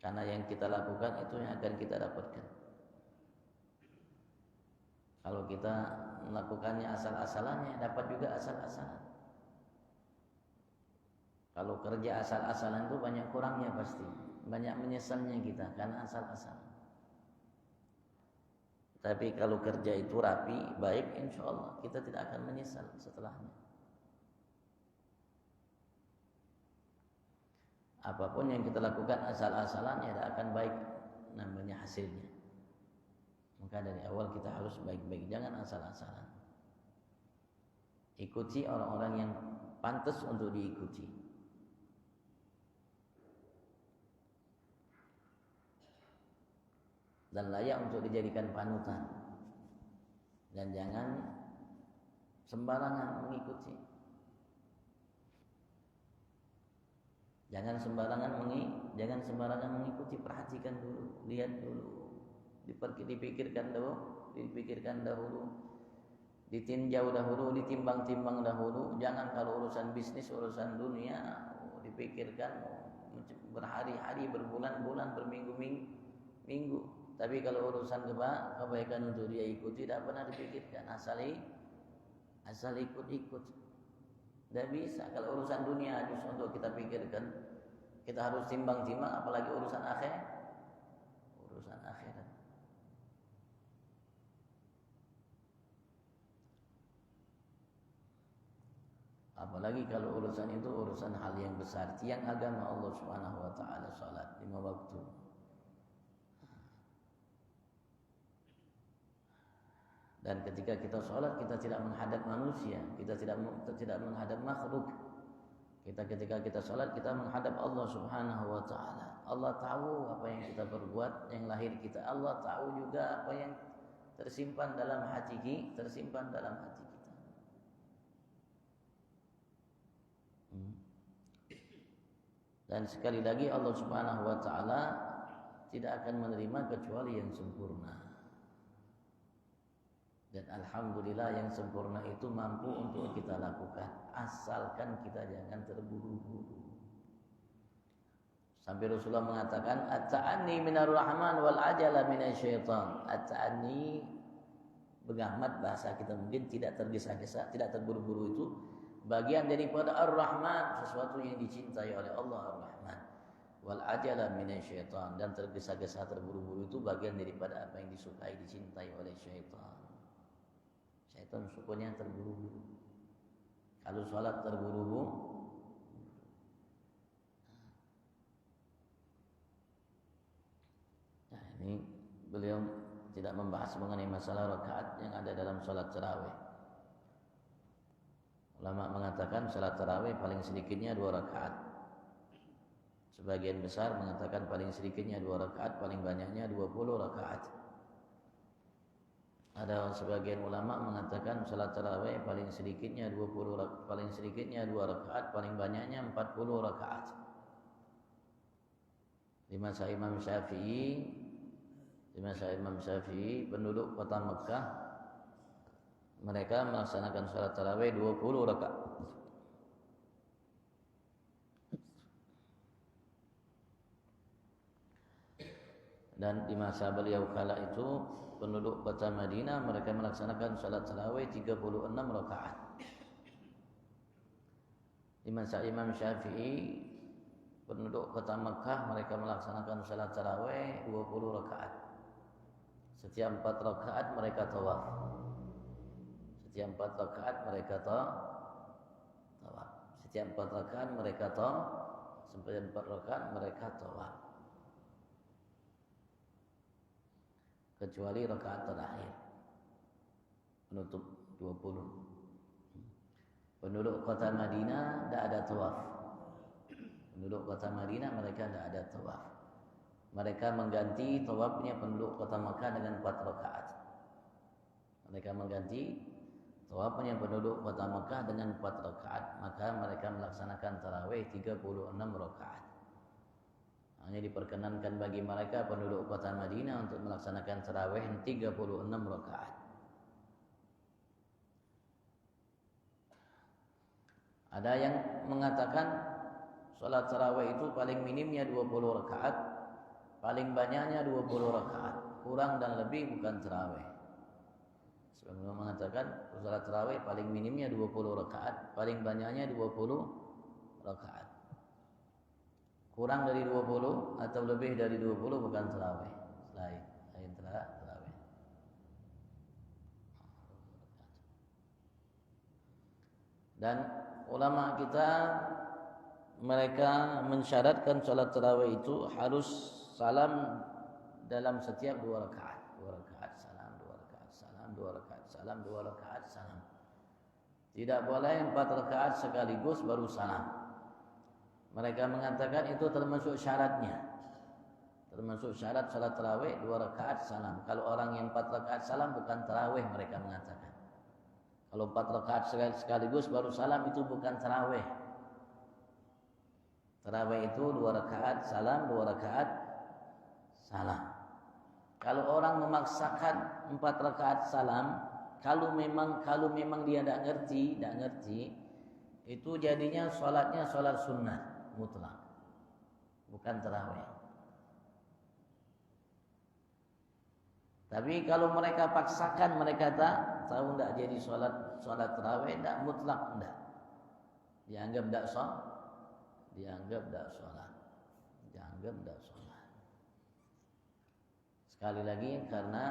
Karena yang kita lakukan itu yang akan kita dapatkan. Kalau kita melakukannya asal-asalannya, dapat juga asal-asalan. Kalau kerja asal-asalan itu banyak kurangnya pasti, banyak menyesalnya kita karena asal-asalan. Tapi kalau kerja itu rapi, baik, insya Allah kita tidak akan menyesal setelahnya. Apapun yang kita lakukan asal-asalan ya tidak akan baik namanya hasilnya. Maka dari awal kita harus baik-baik, jangan asal-asalan. Ikuti orang-orang yang pantas untuk diikuti. Dan layak untuk dijadikan panutan. Dan jangan sembarangan mengikuti. Jangan sembarangan mengikuti, perhatikan dulu, lihat dulu. Dipikirkan dahulu. Ditinjau dahulu, ditimbang-timbang dahulu. Jangan kalau urusan bisnis, urusan dunia dipikirkan berhari-hari, berbulan-bulan, berminggu-minggu. Tapi kalau urusan kebaikan untuk dia ikuti tidak pernah dipikirkan, asal ikut-ikut. Tidak bisa. Kalau urusan dunia harus untuk kita pikirkan, kita harus timbang-timbang, apalagi urusan akhirat. Apalagi kalau urusan itu urusan hal yang besar, tiang agama Allah Subhanahu wa taala, salat 5 waktu. Dan ketika kita sholat, kita tidak menghadap manusia, kita tidak menghadap makhluk. Ketika kita sholat, kita menghadap Allah Subhanahu wa taala. Allah tahu apa yang kita perbuat, yang lahir kita. Allah tahu juga apa yang tersimpan dalam hati kita. Dan sekali lagi Allah Subhanahu wa taala tidak akan menerima kecuali yang sempurna. Dan alhamdulillah yang sempurna itu mampu untuk kita lakukan, asalkan kita jangan terburu-buru. Sampai Rasulullah mengatakan, at-ta'anni minar rahman wal ajala minasyaitan. At-ta'anni, berahmat bahasa kita mungkin tidak tergesa-gesa, tidak terburu-buru, itu bagian daripada ar-rahman, sesuatu yang dicintai oleh Allah ar-rahman. Wal ajala minasyaitan, dan tergesa-gesa, terburu-buru itu bagian daripada apa yang disukai, dicintai oleh syaitan. Syaitan sukunya terburu-buru. Kalau sholat terburu-buru, nah ini beliau tidak membahas mengenai masalah rakaat yang ada dalam sholat tarawih. Ulama mengatakan sholat tarawih paling sedikitnya 2 rakaat. Sebagian besar mengatakan paling sedikitnya 2 rakaat, paling banyaknya 20 rakaat. Ada sebagian ulama mengatakan salat tarawih paling sedikitnya 2 rakaat, paling banyaknya 40 rakaat. Di masa Imam Syafi'i, penduduk kota Mekah, mereka melaksanakan salat tarawih 20 rakaat. Dan di masa beliau kala itu, penduduk kota Madinah, mereka melaksanakan salat tarawih 36 rakaat. Di masa Imam Syafi'i, penduduk kota Mekah, mereka melaksanakan salat tarawih 20 rakaat. Setiap 4 rakaat mereka tawaf. Setiap 4 rakaat mereka tawaf. Kecuali rakaat terakhir penutup 20. Penduduk kota Madinah tidak ada tawaf. Penduduk kota Madinah mereka tidak ada tawaf. Mereka mengganti tawafnya penduduk kota Makkah dengan 4 rakaat. Mereka mengganti tawafnya penduduk kota Makkah dengan 4 rakaat. Maka mereka melaksanakan tarawih 36 rakaat. Hanya diperkenankan bagi mereka penduduk kota Madinah untuk melaksanakan tarawih 36 rakaat. Ada yang mengatakan salat tarawih itu paling minimnya 20 rakaat, paling banyaknya 20 rakaat. Kurang dan lebih bukan tarawih. Sebagaimana mengatakan salat tarawih paling minimnya 20 rakaat, paling banyaknya 20 rakaat. Kurang dari 20 atau lebih dari 20 bukan tarawih. Lain tarawih. Dan ulama kita mereka mensyaratkan sholat tarawih itu harus salam dalam setiap 2 rakaat. 2 rakaat salam, 2 rakaat salam, 2 rakaat salam, 2 rakaat salam. Tidak boleh 4 rakaat sekaligus baru salam. Mereka mengatakan itu termasuk syaratnya. Termasuk syarat salat tarawih 2 rakaat salam. Kalau orang yang 4 rakaat salam bukan tarawih, mereka mengatakan. Kalau 4 rakaat sekaligus baru salam itu bukan tarawih. Tarawih itu 2 rakaat salam, 2 rakaat salam. Kalau orang memaksakan 4 rakaat salam, kalau memang dia tidak ngerti, itu jadinya sholatnya sholat sunnah mutlak, bukan tarawih. Tapi kalau mereka paksakan, mereka tahu tidak jadi sholat tarawih, tidak mutlak, tidak. Dianggap tidak sholat. Sekali lagi karena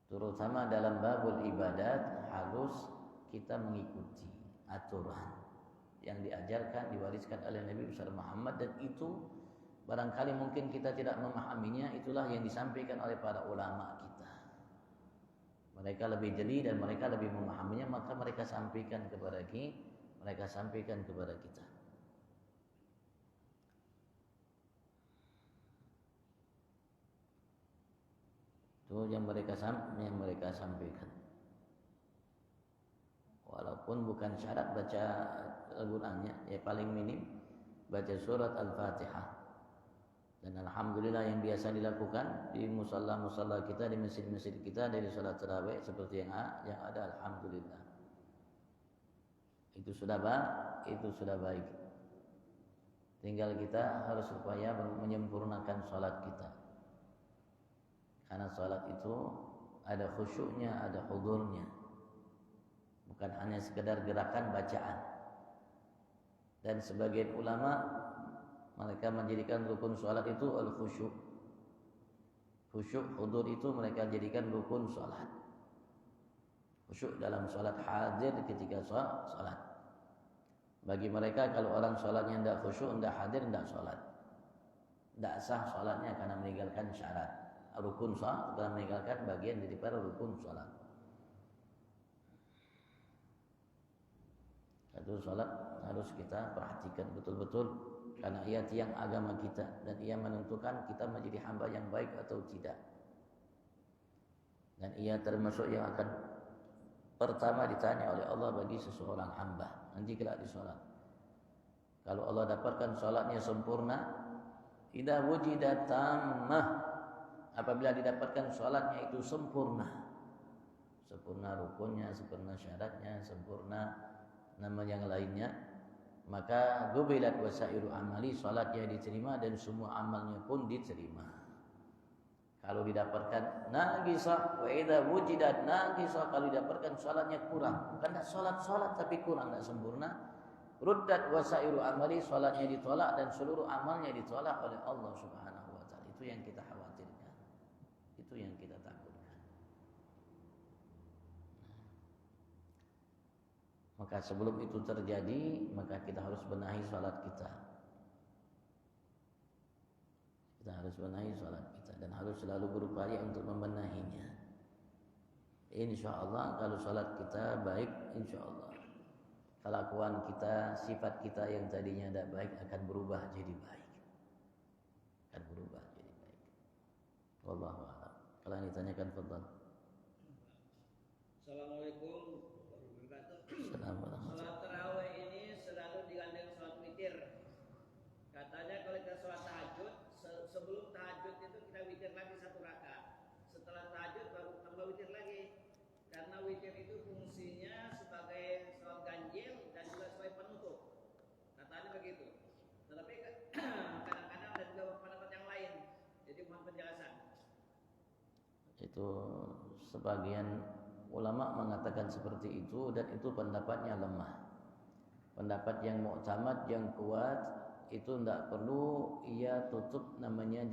terutama dalam babul ibadat harus kita mengikuti aturan yang diajarkan, diwariskan oleh Nabi besar Muhammad, dan itu barangkali mungkin kita tidak memahaminya. Itulah yang disampaikan oleh para ulama kita. Mereka lebih jeli dan mereka lebih memahaminya, maka mereka sampaikan kepada kita. Itu yang mereka sampaikan. Walaupun bukan syarat baca Al-Qur'annya, ya paling minim baca surat Al-Fatihah. Dan alhamdulillah yang biasa dilakukan di musalla-musalla kita, di masjid-masjid kita dari salat tarawih seperti yang ada, alhamdulillah. Itu sudah baik. Tinggal kita harus supaya menyempurnakan salat kita. Karena salat itu ada khusyuknya, ada hudurnya. Bukan hanya sekedar gerakan bacaan. Dan sebagian ulama mereka menjadikan rukun salat itu al-khusyuk. Khusyuk, hudur itu mereka jadikan rukun salat. Khusyuk dalam salat, hadir ketika salat. Bagi mereka kalau orang salatnya tidak khusyuk, tidak hadir, tidak salat. Tidak sah salatnya karena meninggalkan syarat. Rukun salat karena meninggalkan bagian daripada rukun salat. Itu salat harus kita perhatikan betul-betul, karena ia tiang agama kita dan ia menentukan kita menjadi hamba yang baik atau tidak. Dan ia termasuk yang akan pertama ditanya oleh Allah bagi seseorang hamba nanti kelak di salat. Kalau Allah dapatkan salatnya sempurna, idza wujidat tammah, apabila didapatkan salatnya itu sempurna rukunnya, sempurna syaratnya, sempurna nama yang lainnya, maka gubilat wasairu amali, salatnya diterima dan semua amalnya pun diterima. Kalau didapatkan naqisah, wa idza wujidat naqisah, kalau didapatkan salatnya kurang, bukan tak salat tapi kurang, tak sempurna, ruddat wasairu amali, salatnya ditolak dan seluruh amalnya ditolak oleh Allah Subhanahu wa taala. Itu yang kita khawatirkan. Itu yang kita takutkan. Maka sebelum itu terjadi, maka kita harus benahi salat kita. Kita harus benahi salat kita dan harus selalu berupaya untuk membenahinya. Insyaallah kalau salat kita baik, insyaallah kelakuan kita, sifat kita yang tadinya tidak baik akan berubah jadi baik. Wallahu a'lam. Kalau yang ditanyakan, fadhal. Assalamualaikum. Assalamualaikum. Salat tarawih ini selalu digandeng salat witir. Katanya kalau kita salat tahajud, sebelum tahajud itu kita witir lagi 1 rakaat. Setelah tahajud baru tambah witir lagi. Karena witir itu fungsinya sebagai salat ganjil dan juga sebagai penutup. Katanya begitu. Tetapi kadang-kadang ada juga pendapat yang lain. Jadi mohon penjelasan. Itu sebagian ulama mengatakan seperti itu, dan itu pendapatnya lemah. Pendapat yang muktamad, yang kuat, itu tidak perlu ia tutup namanya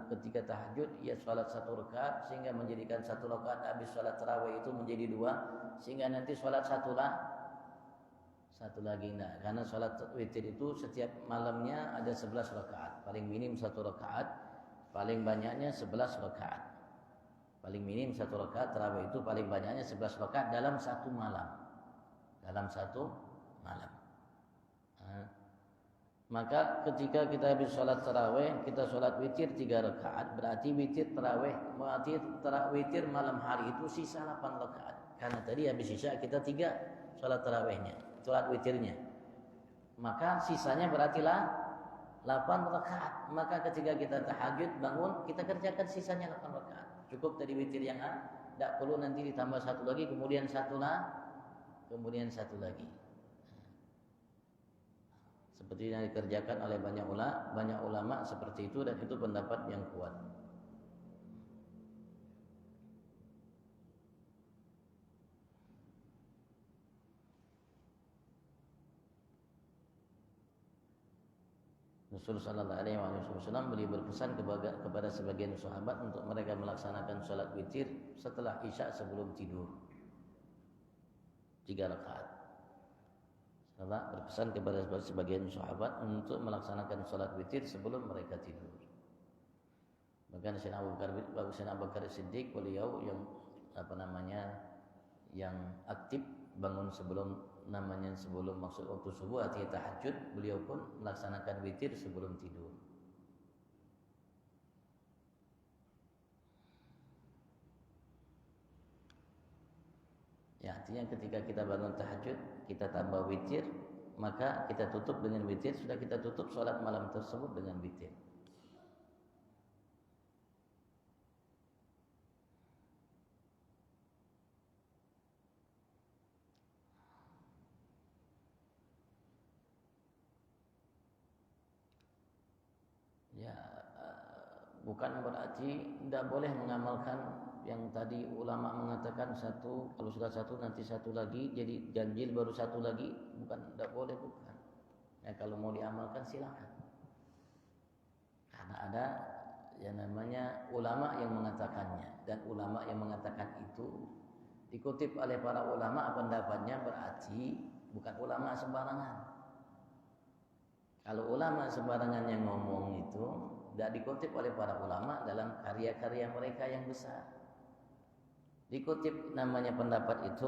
ketika tahajud ia sholat 1 rakaat sehingga menjadikan 1 rakaat habis sholat tarawih itu menjadi 2 sehingga nanti sholat satu lagi enggak, karena sholat witir itu setiap malamnya ada 11 rakaat, paling minim 1 rakaat, paling banyaknya 11 rakaat. Paling minim 1 rakaat tarawih itu paling banyaknya 11 rakaat dalam satu malam. Maka ketika kita habis sholat tarawih, kita sholat witir 3 rakaat, berarti witir malam hari itu sisa 8 rakaat. Karena tadi habis sisa kita 3 sholat tarawihnya, sholat witirnya. Maka sisanya berartilah 8 rakaat. Maka ketika kita tahajud bangun, kita kerjakan sisanya 8 rakaat. Cukup dari witir yang tidak perlu nanti ditambah 1 lagi, kemudian satu lagi. Seperti yang dikerjakan oleh banyak ulama seperti itu, dan itu pendapat yang kuat. Rasulullah sallallahu alaihi wasallam beliau berpesan kepada sebagian sahabat untuk mereka melaksanakan sholat witir setelah Isya sebelum tidur 3 rakaat. Allah berpesan kepada sebagian sahabat untuk melaksanakan sholat witir sebelum mereka tidur. Bahkan Sayyidina Abu Bakar Siddiq, beliau yang aktif bangun sebelum maksud waktu subuh artinya tahajud, beliau pun melaksanakan witir sebelum tidur. Ya, artinya ketika kita bangun tahajud, kita tambah witir, maka kita tutup dengan witir, sudah kita tutup sholat malam tersebut dengan witir. Ya, bukan berarti tidak boleh mengamalkan yang tadi ulama mengatakan kalau sudah 1 nanti 1 lagi, jadi ganjil baru 1 lagi, tidak boleh. Ya, kalau mau diamalkan silakan. Karena ada yang namanya ulama yang mengatakannya, dan ulama yang mengatakan itu dikutip oleh para ulama, pendapatnya berarti bukan ulama sembarangan. Kalau ulama sembarangan yang ngomong itu tidak dikutip oleh para ulama dalam karya-karya mereka yang besar. Dikutip namanya pendapat itu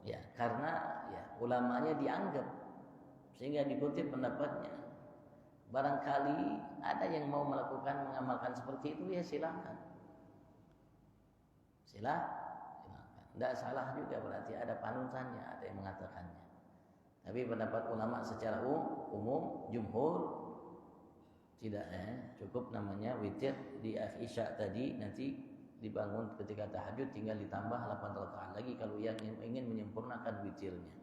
ya karena ya ulamanya dianggap, sehingga dikutip pendapatnya. Barangkali ada yang mau mengamalkan seperti itu, ya silakan. Tidak salah juga, berarti ada panutannya, ada yang mengatakannya. Tapi pendapat ulama secara umum, jumhur tidak, cukup namanya witir di Isya tadi, nanti dibangun ketika tahajud tinggal ditambah 8 rakaat lagi kalau yang ingin menyempurnakan witirnya.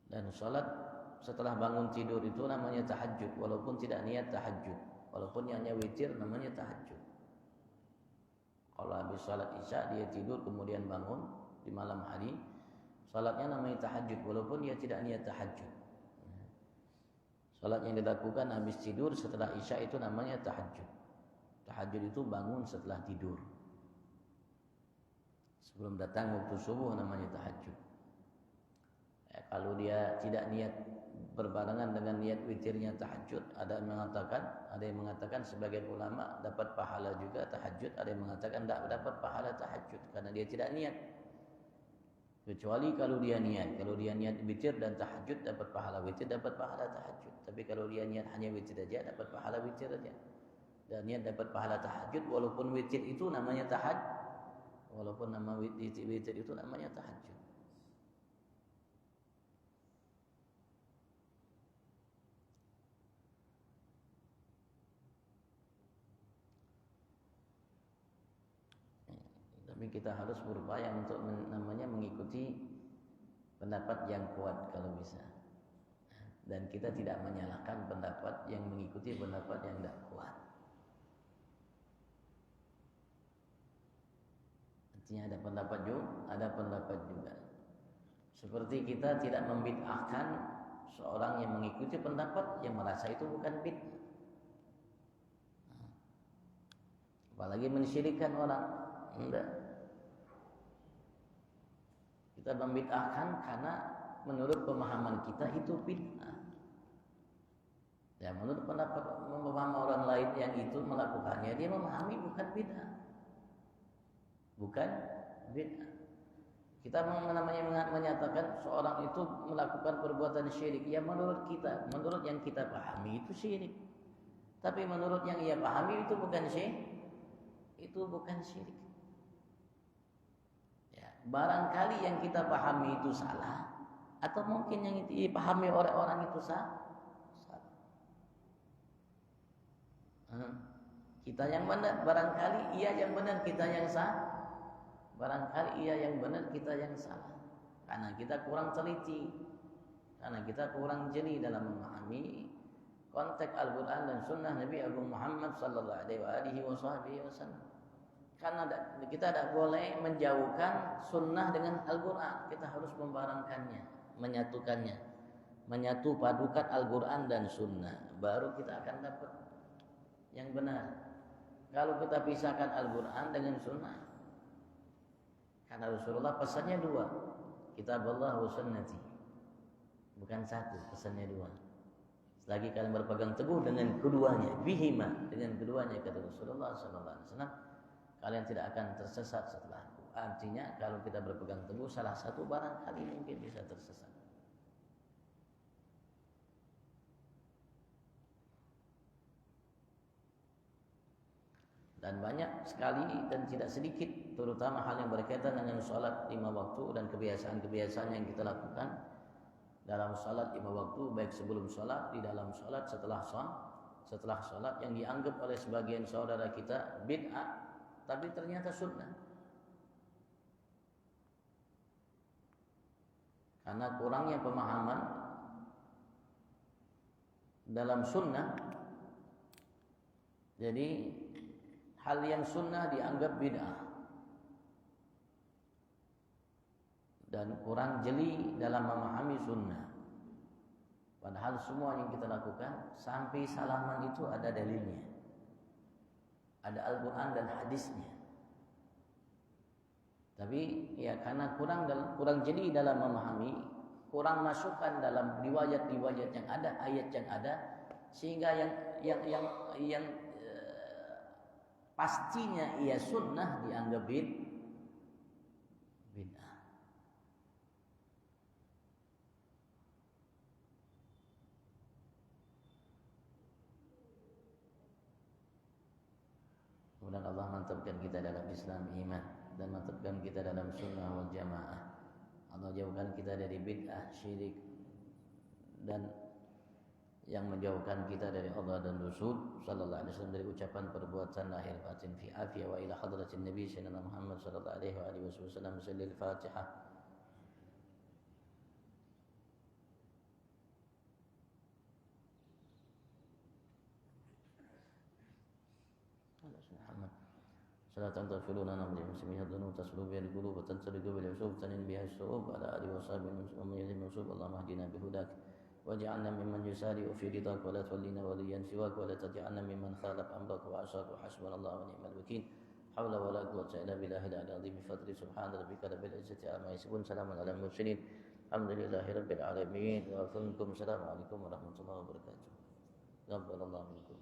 Dan sholat setelah bangun tidur itu namanya tahajud, walaupun tidak niat tahajud, walaupun hanya witir namanya tahajud. Kalau habis sholat Isya dia tidur kemudian bangun di malam hari, salatnya namanya tahajud walaupun dia tidak niat tahajud. Salat yang dilakukan habis tidur setelah Isya itu namanya tahajud. Tahajud itu bangun setelah tidur. Sebelum datang waktu subuh namanya tahajud. Ya, kalau dia tidak niat berbarengan dengan niat witirnya tahajud, ada yang mengatakan sebagian ulama dapat pahala juga tahajud, ada yang mengatakan tidak dapat pahala tahajud karena dia tidak niat. Kecuali kalau dia niat witir dan tahajud dapat pahala witir, dapat pahala tahajud. Tapi kalau dia niat hanya witir saja dapat pahala witir saja. Dan niat dapat pahala tahajud walaupun witir itu namanya tahajud. Walaupun nama witir itu namanya tahajud. Tapi kita harus berupaya untuk mengikuti pendapat yang kuat kalau bisa. Dan kita tidak menyalahkan pendapat yang mengikuti pendapat yang tidak kuat. Artinya ada pendapat juga. Seperti kita tidak membid'ahkan seorang yang mengikuti pendapat yang merasa itu bukan bid'ah. Apalagi mensyirikkan orang. Enggak. Kita membid'ahkan karena menurut pemahaman kita itu bid'ah. Ya, menurut pemahaman orang lain yang itu melakukannya, dia memahami bukan bid'ah. Bukan bid'ah. Kita menyatakan seorang itu melakukan perbuatan syirik. Ya menurut kita, menurut yang kita pahami itu syirik. Tapi menurut yang ia pahami itu bukan syirik. Itu bukan syirik. Ya, barangkali yang kita pahami itu salah, atau mungkin yang dipahami oleh orang itu salah. Kita yang benar, barangkali ia yang benar, kita yang salah. Barangkali ia yang benar, kita yang salah. Karena kita kurang teliti, karena kita kurang jeli dalam memahami konteks Al-Quran dan Sunnah Nabi Agung Muhammad Sallallahu Alaihi Wasallam. Karena kita tidak boleh menjauhkan Sunnah dengan Al-Quran. Kita harus membarengkannya, menyatukannya, menyatu padukan Al-Quran dan Sunnah. Baru kita akan dapat yang benar. Kalau kita pisahkan Al-Quran dengan Sunnah, karena Rasulullah pesannya dua, kitab Allah wa sunnati, bukan satu, pesannya dua. Selagi kalian berpegang teguh dengan keduanya, bihima, dengan keduanya, kata Rasulullah SAW, kalian tidak akan tersesat setelahku. Artinya kalau kita berpegang teguh salah satu, barangkali mungkin bisa tersesat. Dan banyak sekali dan tidak sedikit, terutama hal yang berkaitan dengan sholat 5 waktu dan kebiasaan-kebiasaan yang kita lakukan dalam sholat 5 waktu, baik sebelum sholat, di dalam sholat, setelah sholat, yang dianggap oleh sebagian saudara kita bid'ah, tapi ternyata sunnah. Karena kurangnya pemahaman dalam sunnah, jadi hal yang sunnah dianggap bid'ah dan kurang jeli dalam memahami sunnah. Padahal semua yang kita lakukan sampai salaman itu ada dalilnya, ada Al-Quran dan hadisnya. Tapi ya karena kurang jeli dalam memahami, kurang masukkan dalam riwayat-riwayat yang ada, ayat yang ada, sehingga yang pastinya ia sunnah dianggap bid'ah. Mudah Allah mantapkan kita dalam Islam iman dan mantapkan kita dalam sunnah wal jamaah. Allah jauhkan kita dari bid'ah, syirik, dan yang menjauhkan kita dari Allah dan Rasul sallallahu alaihi wasallam, dari ucapan perbuatan lahir batin fi afiyah wa ila hadratin Nabi sallallahu Muhammad sallallahu alaihi wasallam. Salil Fatihah. Salatan tafiluna nam li muslimin hadunu taslu bil qulub wa tansariqu bil usub tanin biha as-su'ub ala alihi wa sahbihi wa man yahdi musub Allahumma hdina bihudak waj'alna mimman yusari'u fi ridaka wa la tuwallina waliyan siwaka wa la taj'alna mimman khalafa amraka wa 'asaka wa hasbunallahu wa ni'mal wakeel. Haula wa la quwwata illa billahil 'azim fadli subhana rabbika rabbil izzati amma yasifun salamun alal mursalin alhamdulillahi rabbil alamin. Wa assalamualaikum warahmatullahi wabarakatuh. Rabbanallahu minkum.